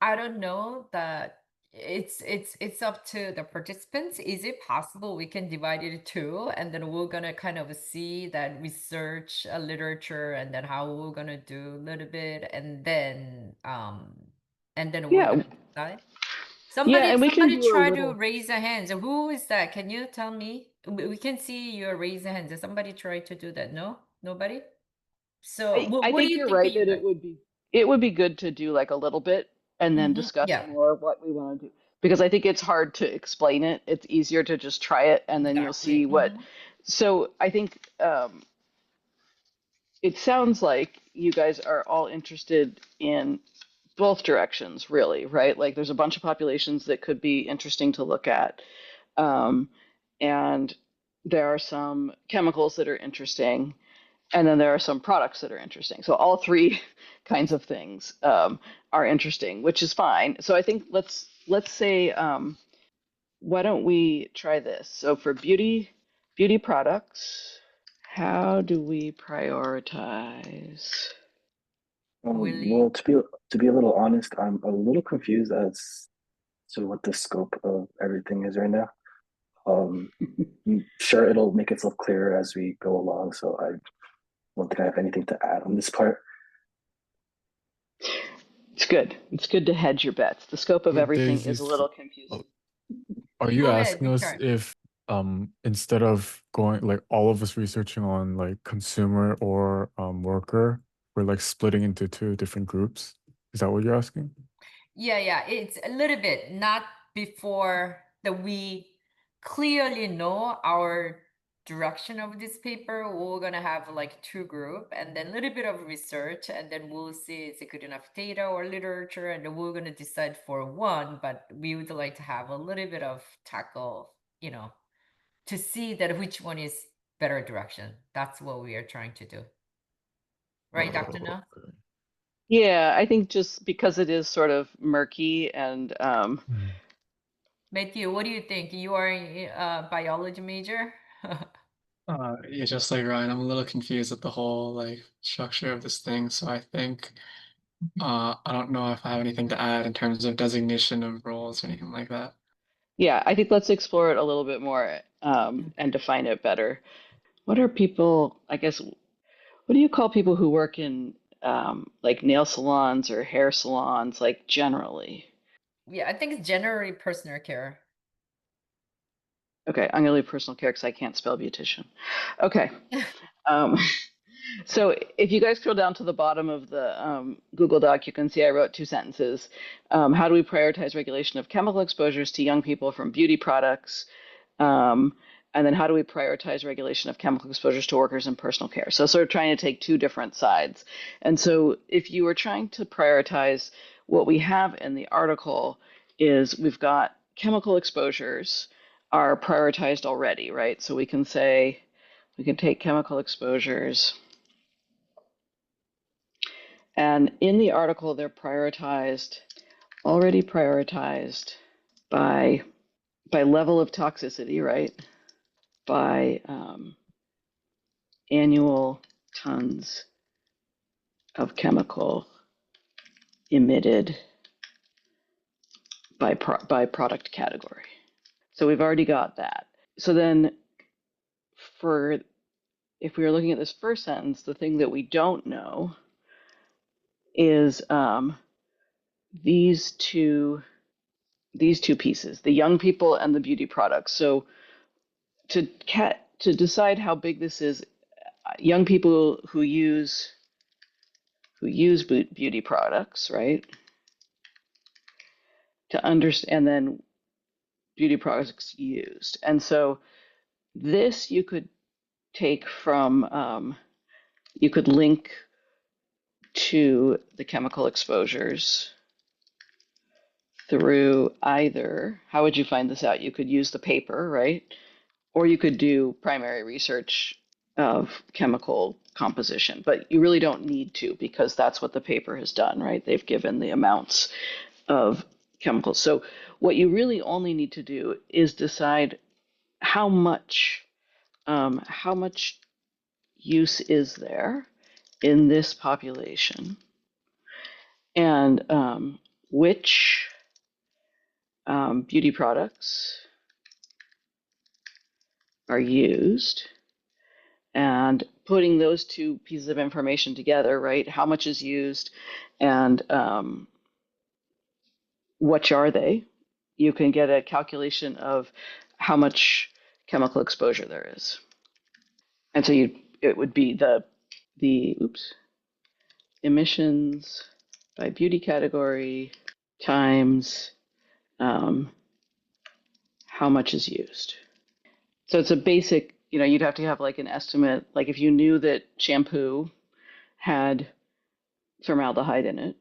I don't know that it's up to the participants. Is it possible we can divide it two, and then we're gonna kind of see that research literature, and then how we're gonna do a little bit, and then we're Yeah, gonna decide. yeah, and we can Somebody do a try to little. raise a hand. So who is that? Can you tell me? We can see your raise a hand. Did somebody try to do that? No, nobody. So I what do think you you're think, right you that guys? it would be good to do like a little bit and then discuss Yeah, more what we want to do, because I think it's hard to explain it. It's easier to just try it and then you'll exactly. see what. So I think it sounds like you guys are all interested in both directions, really, right? Like there's a bunch of populations that could be interesting to look at. Um, and there are some chemicals that are interesting, and then there are some products that are interesting. So all 3 kinds of things are interesting, which is fine. So I think let's say why don't we try this? So for beauty products, how do we prioritize? Willie? Well, to be a little honest, I'm a little confused as to what the scope of everything is right now. I'm sure it'll make itself clearer as we go along. So I don't think I have anything to add on this part. It's good. It's good to hedge your bets. The scope of With everything is a Daisy's, little confusing. are you Go ahead, asking us Richard. if instead of going like all of us researching on like consumer or worker, we're like splitting into 2 different groups? Is that what you're asking? Yeah, it's a little bit, not before that we clearly know our direction of this paper. We're gonna have like 2 group and then a little bit of research, and then we'll see is it good enough data or literature, and then we're gonna decide for one, but we would like to have a little bit of tackle, to see that which one is better direction. That's what we are trying to do. Right, Dr. No? Okay. Yeah, I think just because it is sort of murky and Mm. Matthew, what do you think? You are a biology major? Yeah, just like Ryan, I'm a little confused with the whole like structure of this thing. So I think I don't know if I have anything to add in terms of designation of roles or anything like that. yeah, I think let's explore it a little bit more and define it better. What are people, I guess, what do you call people who work in like nail salons or hair salons, like generally? Yeah, I think it's generally personal care. Okay, I'm gonna leave personal care because I can't spell beautician. Okay. Um, so if you guys scroll down to the bottom of the Google Doc, you can see I wrote two sentences. How do we prioritize regulation of chemical exposures to young people from beauty products? Um, and then how do we prioritize regulation of chemical exposures to workers in personal care? So sort of trying to take two different sides. And so if you were trying to prioritize, what we have in the article is we've got chemical exposures are prioritized already, right? So we can say, we can take chemical exposures, and in the article, they're prioritized, already prioritized by level of toxicity, right? By annual tons of chemical emitted by product category. So we've already got that. So then, for if we were looking at this first sentence, the thing that we don't know is these two pieces, the young people and the beauty products. So to decide how big this is, young people who use beauty products, right? To understand, and then beauty products used, and so this you could take from you could link to the chemical exposures through either, how would you find this out? You could use the paper, right? Or you could do primary research of chemical composition, but you really don't need to because that's what the paper has done, right? They've given the amounts of chemicals. So what you really only need to do is decide how much use is there in this population, and which beauty products are used, and putting those two pieces of information together, right? How much is used, and which are they? You can get a calculation of how much chemical exposure there is, and so it would be the emissions by beauty category times how much is used. So it's a basic, you'd have to have like an estimate, like if you knew that shampoo had formaldehyde in it,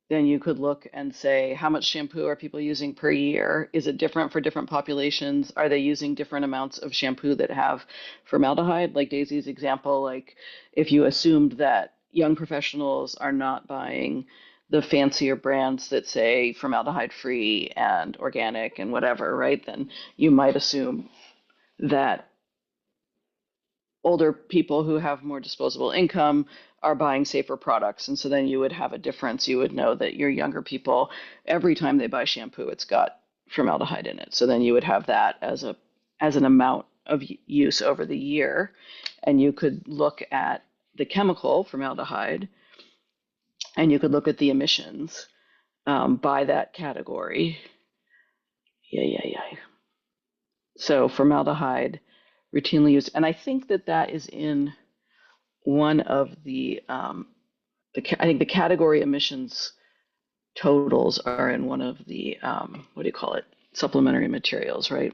then you could look and say, how much shampoo are people using per year? Is it different for different populations? Are they using different amounts of shampoo that have formaldehyde? Like Daisy's example, like if you assumed that young professionals are not buying the fancier brands that say formaldehyde free and organic and whatever, right? Then you might assume that older people who have more disposable income are buying safer products. And so then you would have a difference. You would know that your younger people, every time they buy shampoo, it's got formaldehyde in it. So then you would have that as an amount of use over the year. And you could look at the chemical formaldehyde, and you could look at the emissions by that category. Yeah. So formaldehyde routinely used, and I think that is in one of I think the category emissions totals are in one of the what do you call it, supplementary materials, right?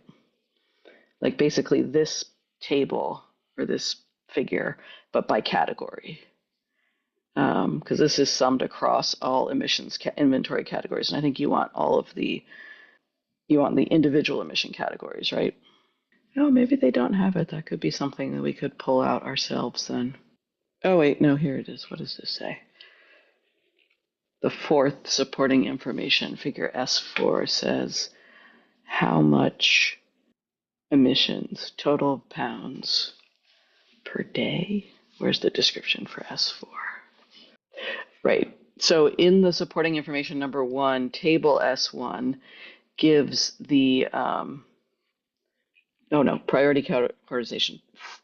Like basically this table or this figure, but by category, because this is summed across all emissions inventory categories, and I think you want the individual emission categories, right? Oh, maybe they don't have it. That could be something that we could pull out ourselves then. Oh wait, no, here it is. What does this say? The fourth supporting information, figure S4, says how much emissions, total pounds per day. Where's the description for S4? Right. So in the supporting information number 1, table S1 gives the priority categorization.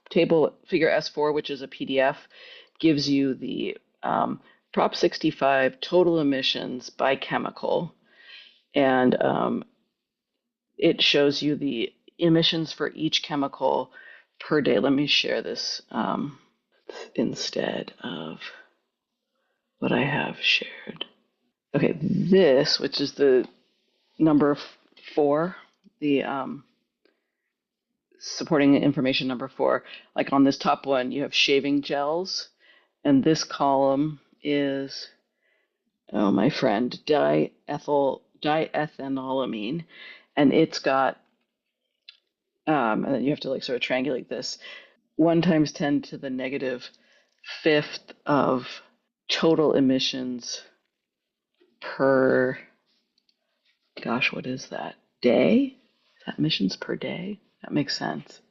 Table figure S4, which is a PDF, gives you the Prop 65 total emissions by chemical, and it shows you the emissions for each chemical per day. Let me share this instead of what I have shared. Okay, this, which is the number 4, the supporting information number 4, like on this top one, you have shaving gels, and this column is, oh, my friend, diethanolamine, and it's got, and then you have to like sort of triangulate this, 1 times 10 to the negative 5th of total emissions per, gosh, what is that? Day? Is that emissions per day? That makes sense.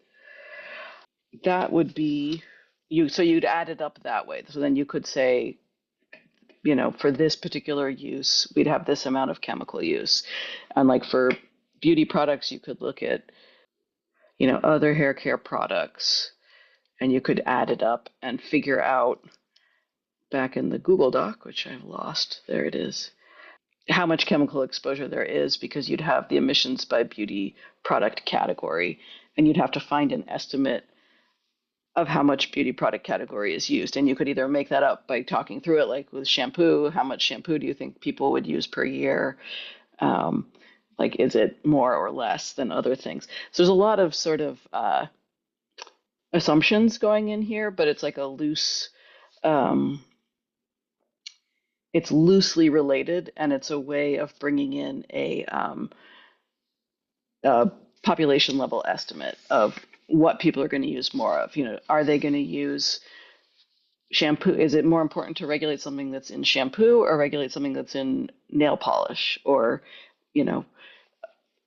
That would be you. So you'd add it up that way. So then you could say, for this particular use, we'd have this amount of chemical use. And like for beauty products, you could look at, other hair care products, and you could add it up and figure out back in the Google Doc, which I've lost, there it is, how much chemical exposure there is, because you'd have the emissions by beauty product category, and you'd have to find an estimate of how much beauty product category is used. And you could either make that up by talking through it, like with shampoo, how much shampoo do you think people would use per year? Like, is it more or less than other things? So there's a lot of sort of assumptions going in here, but it's like a loose, it's loosely related, and it's a way of bringing in a population level estimate of what people are going to use more of. Are they going to use shampoo? Is it more important to regulate something that's in shampoo or regulate something that's in nail polish or,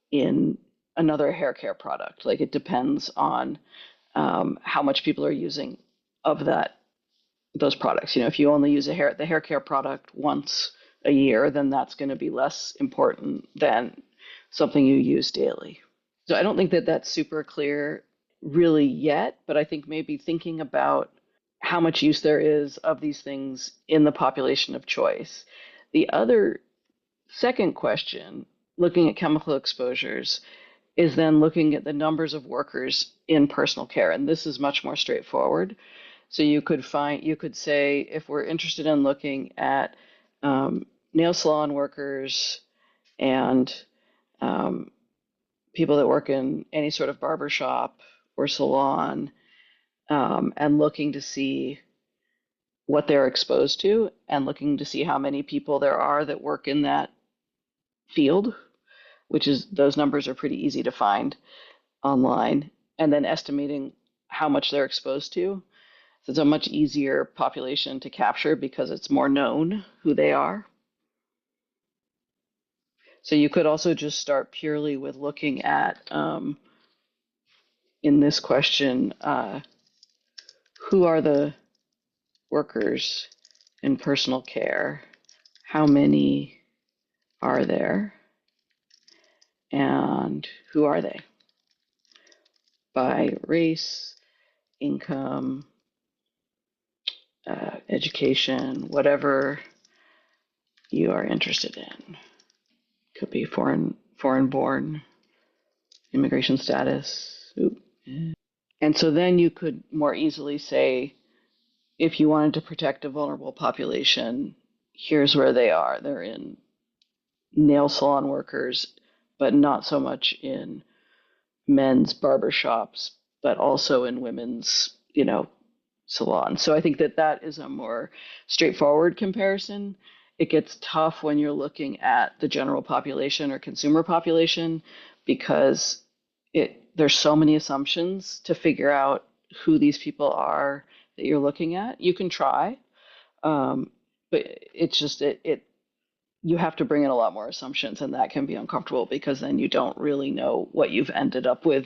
in another hair care product? Like, it depends on how much people are using of those products. If you only use the hair care product once a year, then that's going to be less important than something you use daily. So I don't think that that's super clear really yet, but I think maybe thinking about how much use there is of these things in the population of choice. The other second question, looking at chemical exposures, is then looking at the numbers of workers in personal care, and this is much more straightforward. So you could say, if we're interested in looking at nail salon workers and people that work in any sort of barber shop or salon, and looking to see what they're exposed to and looking to see how many people there are that work in that field, which is, those numbers are pretty easy to find online, and then estimating how much they're exposed to. So it's a much easier population to capture because it's more known who they are. So you could also just start purely with looking at, in this question, who are the workers in personal care? How many are there? And who are they? By race, income, education, whatever you are interested in. Could be foreign born, immigration status. And so then you could more easily say, if you wanted to protect a vulnerable population, here's where they are. They're in nail salon workers, but not so much in men's barber shops, but also in women's, salons. So I think that is a more straightforward comparison. It gets tough when you're looking at the general population or consumer population, because there's so many assumptions to figure out who these people are that you're looking at. You can try, but it's just you have to bring in a lot more assumptions, and that can be uncomfortable because then you don't really know what you've ended up with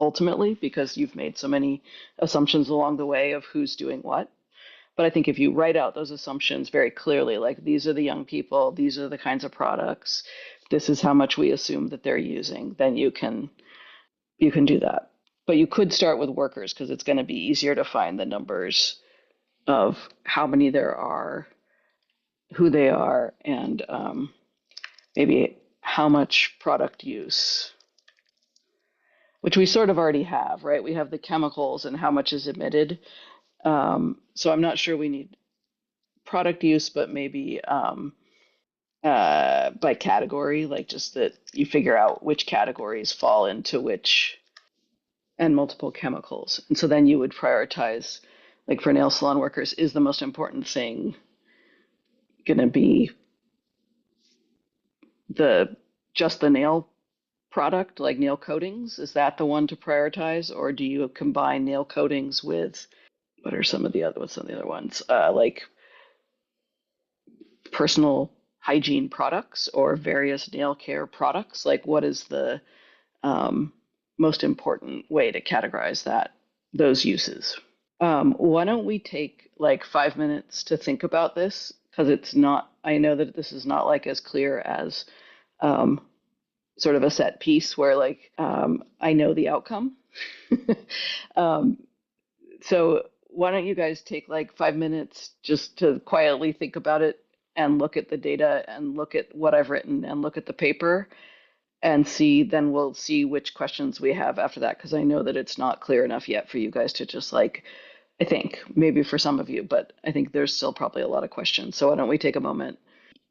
ultimately because you've made so many assumptions along the way of who's doing what. But I think if you write out those assumptions very clearly, like these are the young people, these are the kinds of products, this is how much we assume that they're using, then you can do that. But you could start with workers because it's going to be easier to find the numbers of how many there are, who they are, and maybe how much product use, which we sort of already have, right? We have the chemicals and how much is emitted. So I'm not sure we need product use, but maybe by category, like just that you figure out which categories fall into which, and multiple chemicals. And so then you would prioritize, like for nail salon workers, is the most important thing going to be just the nail product, like nail coatings? Is that the one to prioritize, or do you combine nail coatings with what's some of the other ones? Like personal hygiene products or various nail care products? Like what is the most important way to categorize those uses? Why don't we take like 5 minutes to think about this? Because I know that this is not like as clear as sort of a set piece where like I know the outcome. So why don't you guys take like 5 minutes just to quietly think about it and look at the data and look at what I've written and look at the paper and then we'll see which questions we have after that, because I know that it's not clear enough yet for you guys to just like, I think maybe for some of you, but I think there's still probably a lot of questions. So why don't we take a moment?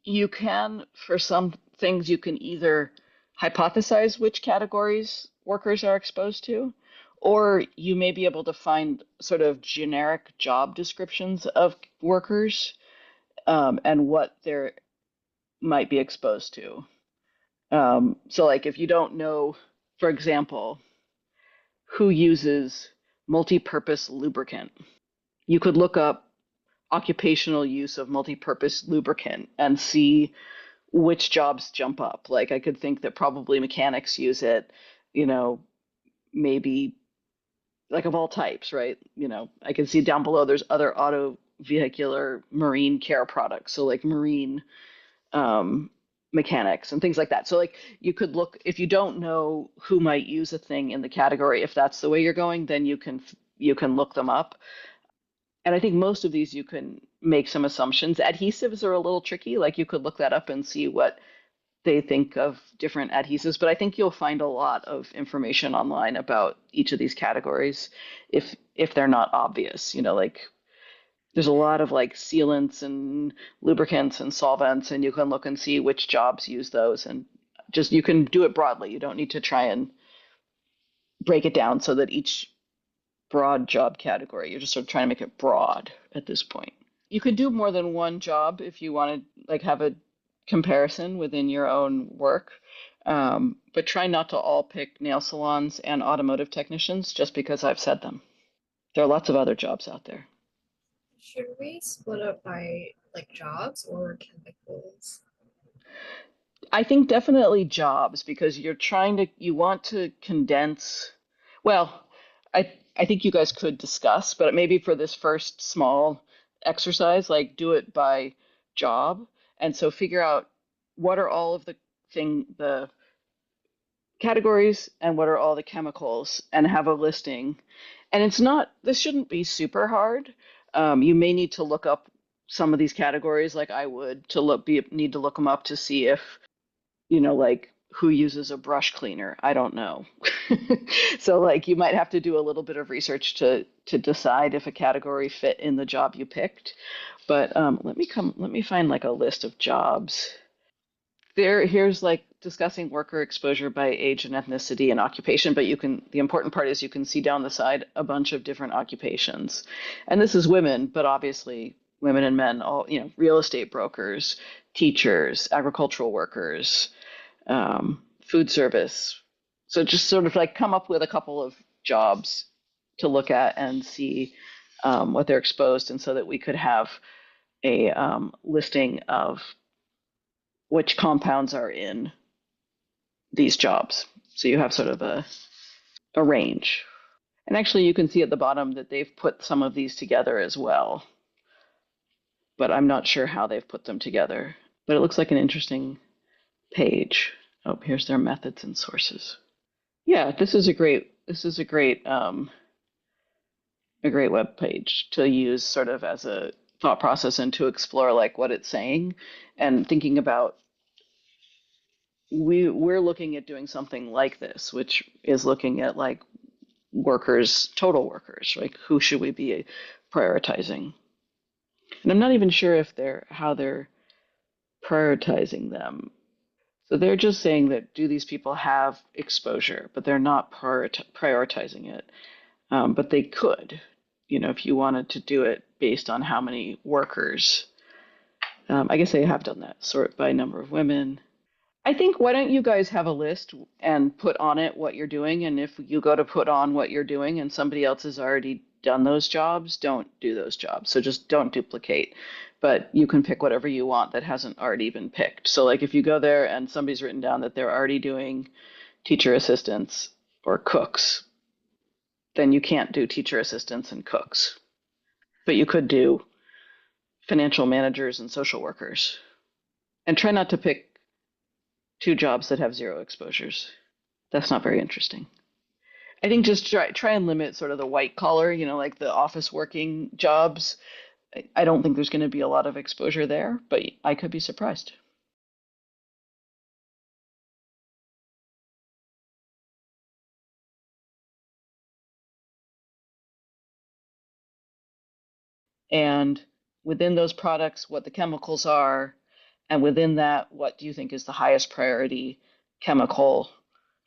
You can, for some things, you can either hypothesize which categories workers are exposed to, or you may be able to find sort of generic job descriptions of workers and what they might be exposed to. So like if you don't know, for example, who uses multi-purpose lubricant, you could look up occupational use of multi-purpose lubricant and see which jobs jump up. Like I could think that probably mechanics use it, maybe like of all types, right? I can see down below there's other auto vehicular marine care products. So like marine mechanics and things like that. So like you could look, if you don't know who might use a thing in the category, if that's the way you're going, then you can look them up. And I think most of these you can make some assumptions. Adhesives are a little tricky. Like you could look that up and see what they think of different adhesives, but I think you'll find a lot of information online about each of these categories if they're not obvious. Like there's a lot of like sealants and lubricants and solvents, and you can look and see which jobs use those, and just you can do it broadly. You don't need to try and break it down so that each broad job category, you're just sort of trying to make it broad at this point. You could do more than one job if you want to like have a comparison within your own work, but try not to all pick nail salons and automotive technicians just because I've said them. There are lots of other jobs out there. Should we split up by like jobs or chemicals? I think definitely jobs, because you want to condense. Well, I think you guys could discuss, but maybe for this first small exercise, like do it by job. And so figure out what are all of the categories and what are all the chemicals, and have a listing. And this shouldn't be super hard. You may need to look up some of these categories like I would need to look them up to see if, like who uses a brush cleaner. I don't know. So like you might have to do a little bit of research to decide if a category fit in the job you picked. But let me find like a list of jobs. Here's like discussing worker exposure by age and ethnicity and occupation, but the important part is you can see down the side a bunch of different occupations. And this is women, but obviously women and men, all, real estate brokers, teachers, agricultural workers, food service. So just sort of like come up with a couple of jobs to look at and see what they're exposed, and so that we could have a listing of which compounds are in these jobs. So you have sort of a range. And actually, you can see at the bottom that they've put some of these together as well. But I'm not sure how they've put them together. But it looks like an interesting page. Oh, here's their methods and sources. Yeah, this is a great web page to use sort of as a thought process and to explore like what it's saying and thinking about we're looking at doing something like this, which is looking at like workers, total workers, like who should we be prioritizing? And I'm not even sure if how they're prioritizing them. So they're just saying that do these people have exposure, but they're not prioritizing it. But they could, if you wanted to do it based on how many workers. I guess they have done that, sort by number of women. I think why don't you guys have a list and put on it what you're doing, and if you go to put on what you're doing and somebody else has already done those jobs, don't do those jobs. So just don't duplicate, but you can pick whatever you want that hasn't already been picked. So like if you go there and somebody's written down that they're already doing teacher assistants or cooks, then you can't do teacher assistants and cooks. But you could do financial managers and social workers. And try not to pick 2 jobs that have 0 exposures. That's not very interesting. I think just try and limit sort of the white collar, like the office working jobs. I don't think there's going to be a lot of exposure there, but I could be surprised. And within those products, what the chemicals are, and within that, what do you think is the highest priority chemical?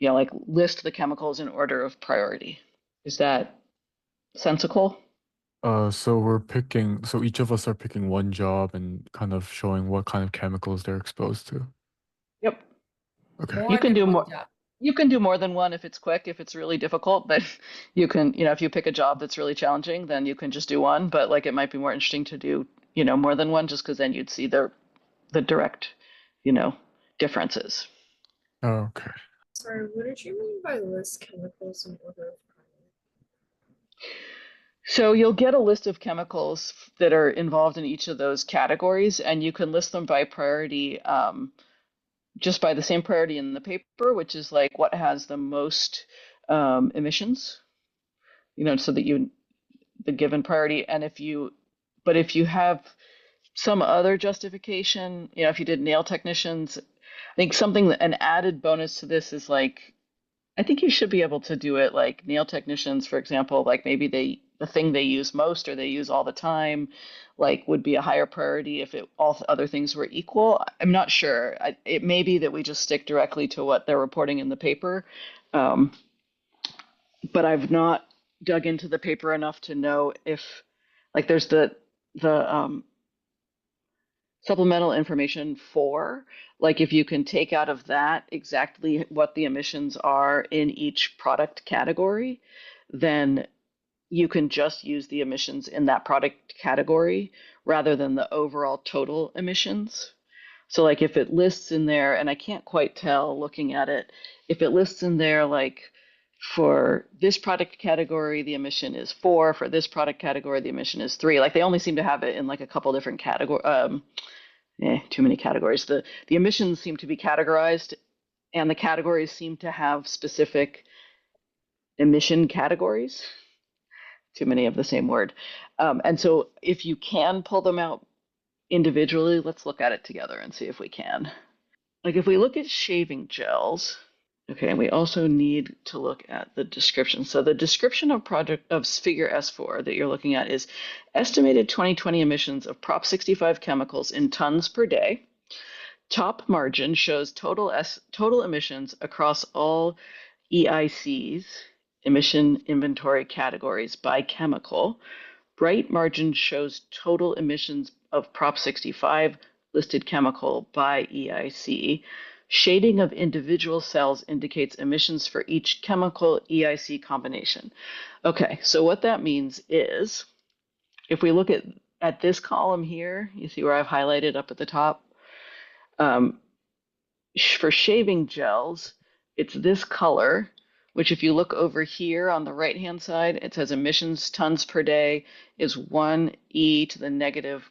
Like list the chemicals in order of priority. Is that sensical? So each of us are picking one job and kind of showing what kind of chemicals they're exposed to. Yep. Okay. You More can than do one more. job. You can do more than one if it's quick. If it's really difficult, but you can, if you pick a job that's really challenging, then you can just do one. But like it might be more interesting to do, more than one, just because then you'd see the direct, differences. Okay. Sorry, what did you mean by list chemicals in order of priority? So you'll get a list of chemicals that are involved in each of those categories, and you can list them by priority, just by the same priority in the paper, which is like what has the most emissions, so that the given priority. And if you have some other justification, if you did nail technicians, I think an added bonus to this is like, I think you should be able to do it like nail technicians, for example, like maybe the thing they use most or they use all the time, like would be a higher priority if all the other things were equal. I'm not sure. It may be that we just stick directly to what they're reporting in the paper. But I've not dug into the paper enough to know if, like, there's the supplemental information for, like, if you can take out of that exactly what the emissions are in each product category, then you can just use the emissions in that product category rather than the overall total emissions. So like if it lists in there, and I can't quite tell looking at it, if it lists in there like for this product category, the emission is 4, for this product category, the emission is 3. Like they only seem to have it in like a couple different categories. Too many categories. The emissions seem to be categorized, and the categories seem to have specific emission categories. Too many of the same word. And so if you can pull them out individually, let's look at it together and see if we can. Like if we look at shaving gels, okay, and we also need to look at the description. So the description of figure S4 that you're looking at is estimated 2020 emissions of Prop 65 chemicals in tons per day. Top margin shows total emissions across all EICs, emission inventory categories by chemical. Bright margin shows total emissions of Prop 65 listed chemical by EIC. Shading of individual cells indicates emissions for each chemical EIC combination. Okay, so what that means is, if we look at this column here, you see where I've highlighted up at the top, for shaving gels, it's this color, which if you look over here on the right-hand side, it says emissions tons per day is 1e to the negative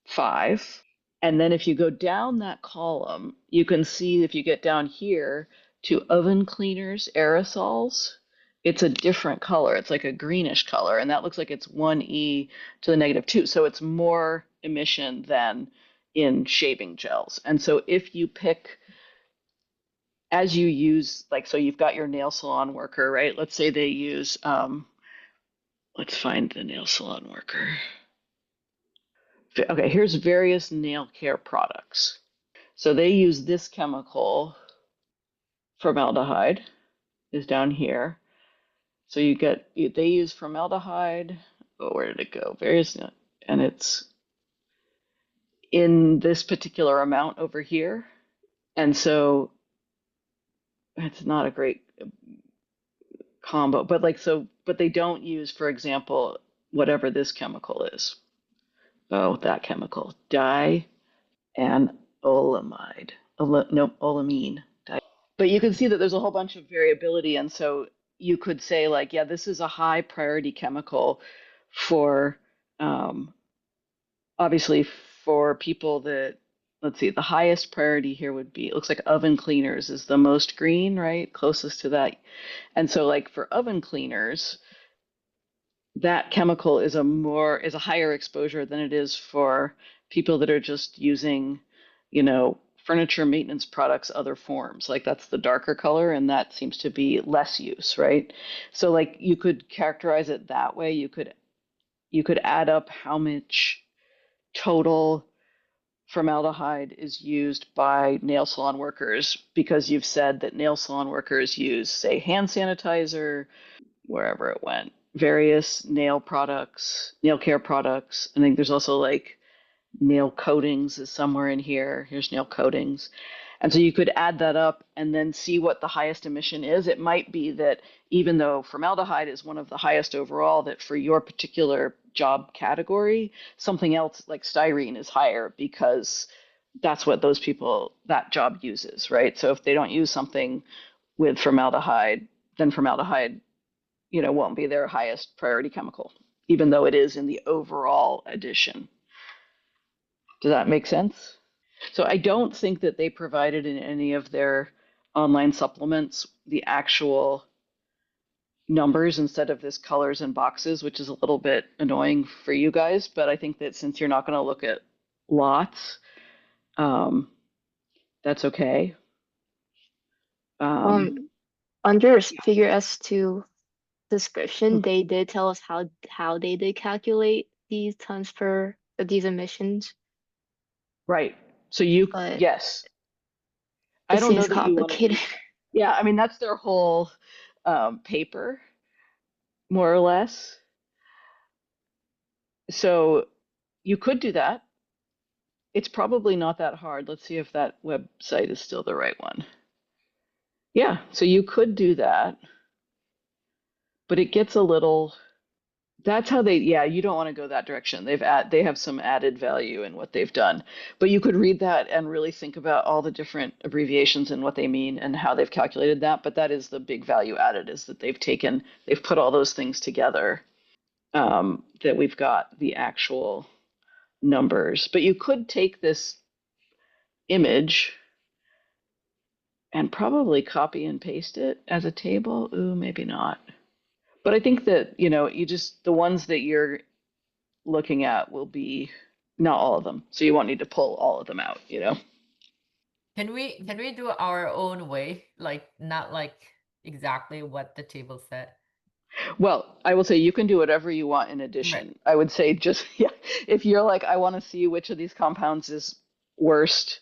5. And then if you go down that column, you can see if you get down here to oven cleaners, aerosols, it's a different color. It's like a greenish color, and that looks like it's 1e to the negative 2. So it's more emission than in shaving gels. And so if you pick, as you use, like, so you've got your nail salon worker, right? Let's say they use, let's find the nail salon worker. Okay, here's various nail care products. So they use this chemical, formaldehyde, is down here. So you get, they use formaldehyde. Oh, where did it go? Various, and it's in this particular amount over here. And so it's not a great combo, but like, so, but they don't use, for example, whatever this chemical is. Oh, that chemical, dianolamide. No, olamine. But you can see that there's a whole bunch of variability. And so you could say, like, yeah, this is a high priority chemical for, obviously, for people that, let's see, the highest priority here would be, it looks like oven cleaners is the most green, right? Closest to that. And so, like, for oven cleaners, that chemical is a higher exposure than it is for people that are just using, furniture maintenance products, other forms. Like that's the darker color, and that seems to be less use, right? So like you could characterize it that way. You could add up how much total formaldehyde is used by nail salon workers, because you've said that nail salon workers use, say, hand sanitizer, wherever it went, various nail products, nail care products. I think there's also like nail coatings is somewhere in here. Here's nail coatings. And so you could add that up and then see what the highest emission is. It might be that even though formaldehyde is one of the highest overall, that for your particular job category, something else like styrene is higher because that's what those people, that job uses, right? So if they don't use something with formaldehyde, then formaldehyde, won't be their highest priority chemical, even though it is in the overall addition. Does that make sense? So I don't think that they provided in any of their online supplements the actual numbers instead of this colors and boxes, which is a little bit annoying for you guys. But I think that since you're not going to look at lots, that's okay. Under figure S2 description, they did tell us how they did calculate these tons per these emissions. Right. So you, But yes. it I don't know seems that you want to. complicated. Yeah, I mean that's their whole paper, more or less. So you could do that. It's probably not that hard. Let's see if that website is still the right one. Yeah, so you could do that, but it gets a little. That's how they. Yeah, you don't want to go that direction. They have some added value in what they've done, but you could read that and really think about all the different abbreviations and what they mean and how they've calculated that. But that is the big value added, is that they've put all those things together. That we've got the actual numbers. But you could take this image and probably copy and paste it as a table. Ooh, maybe not. But I think that, the ones that you're looking at will be not all of them. So you won't need to pull all of them out, Can we do our own way? Like not like exactly what the table said. Well, I will say you can do whatever you want in addition. Right. I would say just, yeah, if you're like, I want to see which of these compounds is worst,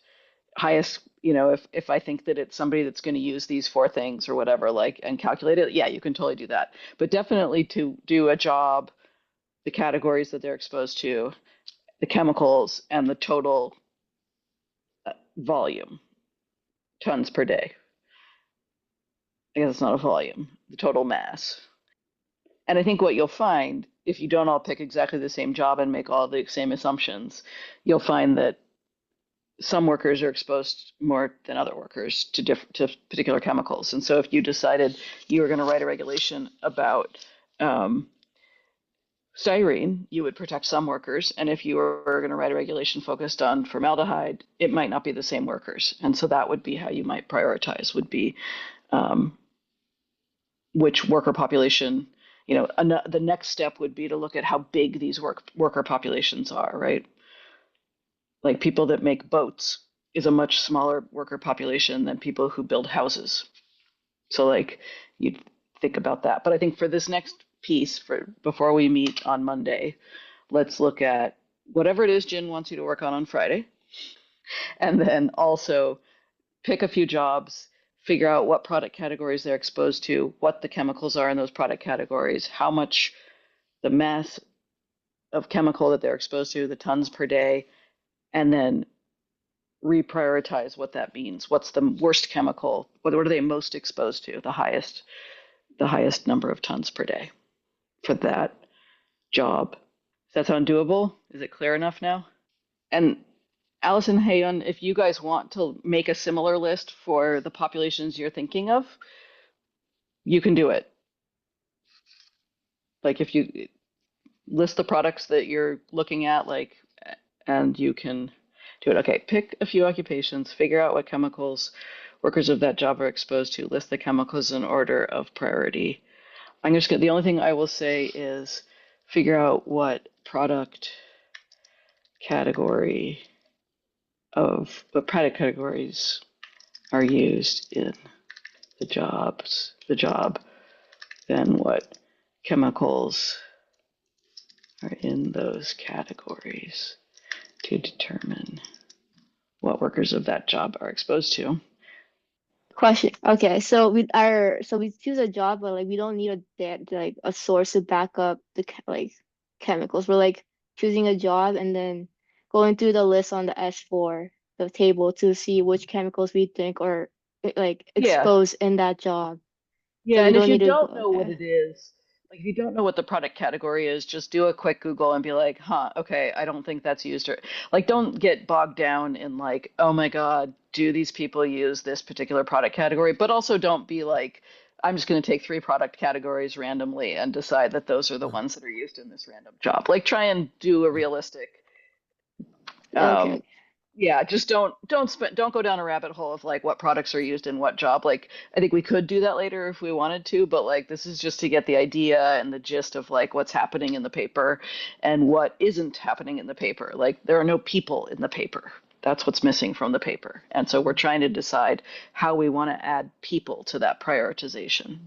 highest, if I think that it's somebody that's going to use these 4 things or whatever, like, and calculate it, yeah, you can totally do that. But definitely to do a job, the categories that they're exposed to, the chemicals, and the total volume, tons per day. I guess it's not a volume, the total mass. And I think what you'll find, if you don't all pick exactly the same job and make all the same assumptions, you'll find that some workers are exposed more than other workers to particular chemicals. And so if you decided you were going to write a regulation about styrene, you would protect some workers. And if you were going to write a regulation focused on formaldehyde, it might not be the same workers. And so that would be how you might prioritize, would be which worker population, the next step would be to look at how big these worker populations are, right? Like people that make boats is a much smaller worker population than people who build houses. So like you'd think about that. But I think for this next piece, before we meet on Monday, let's look at whatever it is Jen wants you to work on Friday. And then also pick a few jobs, figure out what product categories they're exposed to, what the chemicals are in those product categories, how much the mass of chemical that they're exposed to, the tons per day, and then reprioritize what that means. What's the worst chemical? What are they most exposed to? The highest number of tons per day for that job. Does that sound doable? Is it clear enough now? And Allison, Hayon, if you guys want to make a similar list for the populations you're thinking of, you can do it. Like if you list the products that you're looking at, and you can do it. Okay, pick a few occupations, figure out what chemicals workers of that job are exposed to, list the chemicals in order of priority. The only thing I will say is figure out what product categories are used in the job, then what chemicals are in those categories to determine what workers of that job are exposed to. Question. Okay, so we choose a job, but like we don't need a source to back up the chemicals. We're like choosing a job and then going through the list on the S4, the table, to see which chemicals we think are like Yeah. exposed in that job. Yeah, So and we if don't you need to don't go- know what okay. it is, like if you don't know what the product category is, just do a quick Google and be like, huh, okay, I don't think that's used. Or like, don't get bogged down in like, oh my God, do these people use this particular product category? But also don't be like, I'm just going to take 3 product categories randomly and decide that those are the ones that are used in this random job. Like, try and do a realistic. Okay. Yeah, just don't go down a rabbit hole of like what products are used in what job. Like I think we could do that later if we wanted to, but like this is just to get the idea and the gist of like what's happening in the paper and what isn't happening in the paper. Like there are no people in the paper. That's what's missing from the paper. And so we're trying to decide how we want to add people to that prioritization.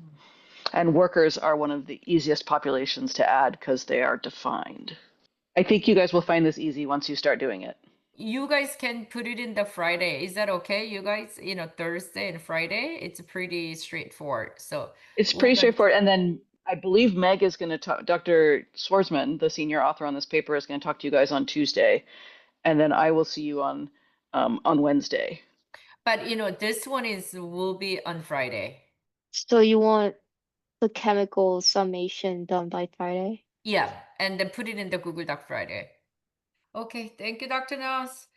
And workers are one of the easiest populations to add because they are defined. I think you guys will find this easy once you start doing it. You guys can put it in the Friday. Is that okay? You guys, Thursday and Friday, it's pretty straightforward. So It's we're pretty gonna- straightforward. And then I believe Meg is going to talk, Dr. Swarzman, the senior author on this paper, is going to talk to you guys on Tuesday. And then I will see you on Wednesday. But this one will be on Friday. So you want the chemical summation done by Friday? Yeah, and then put it in the Google Doc Friday. Okay, thank you, Dr. Nas.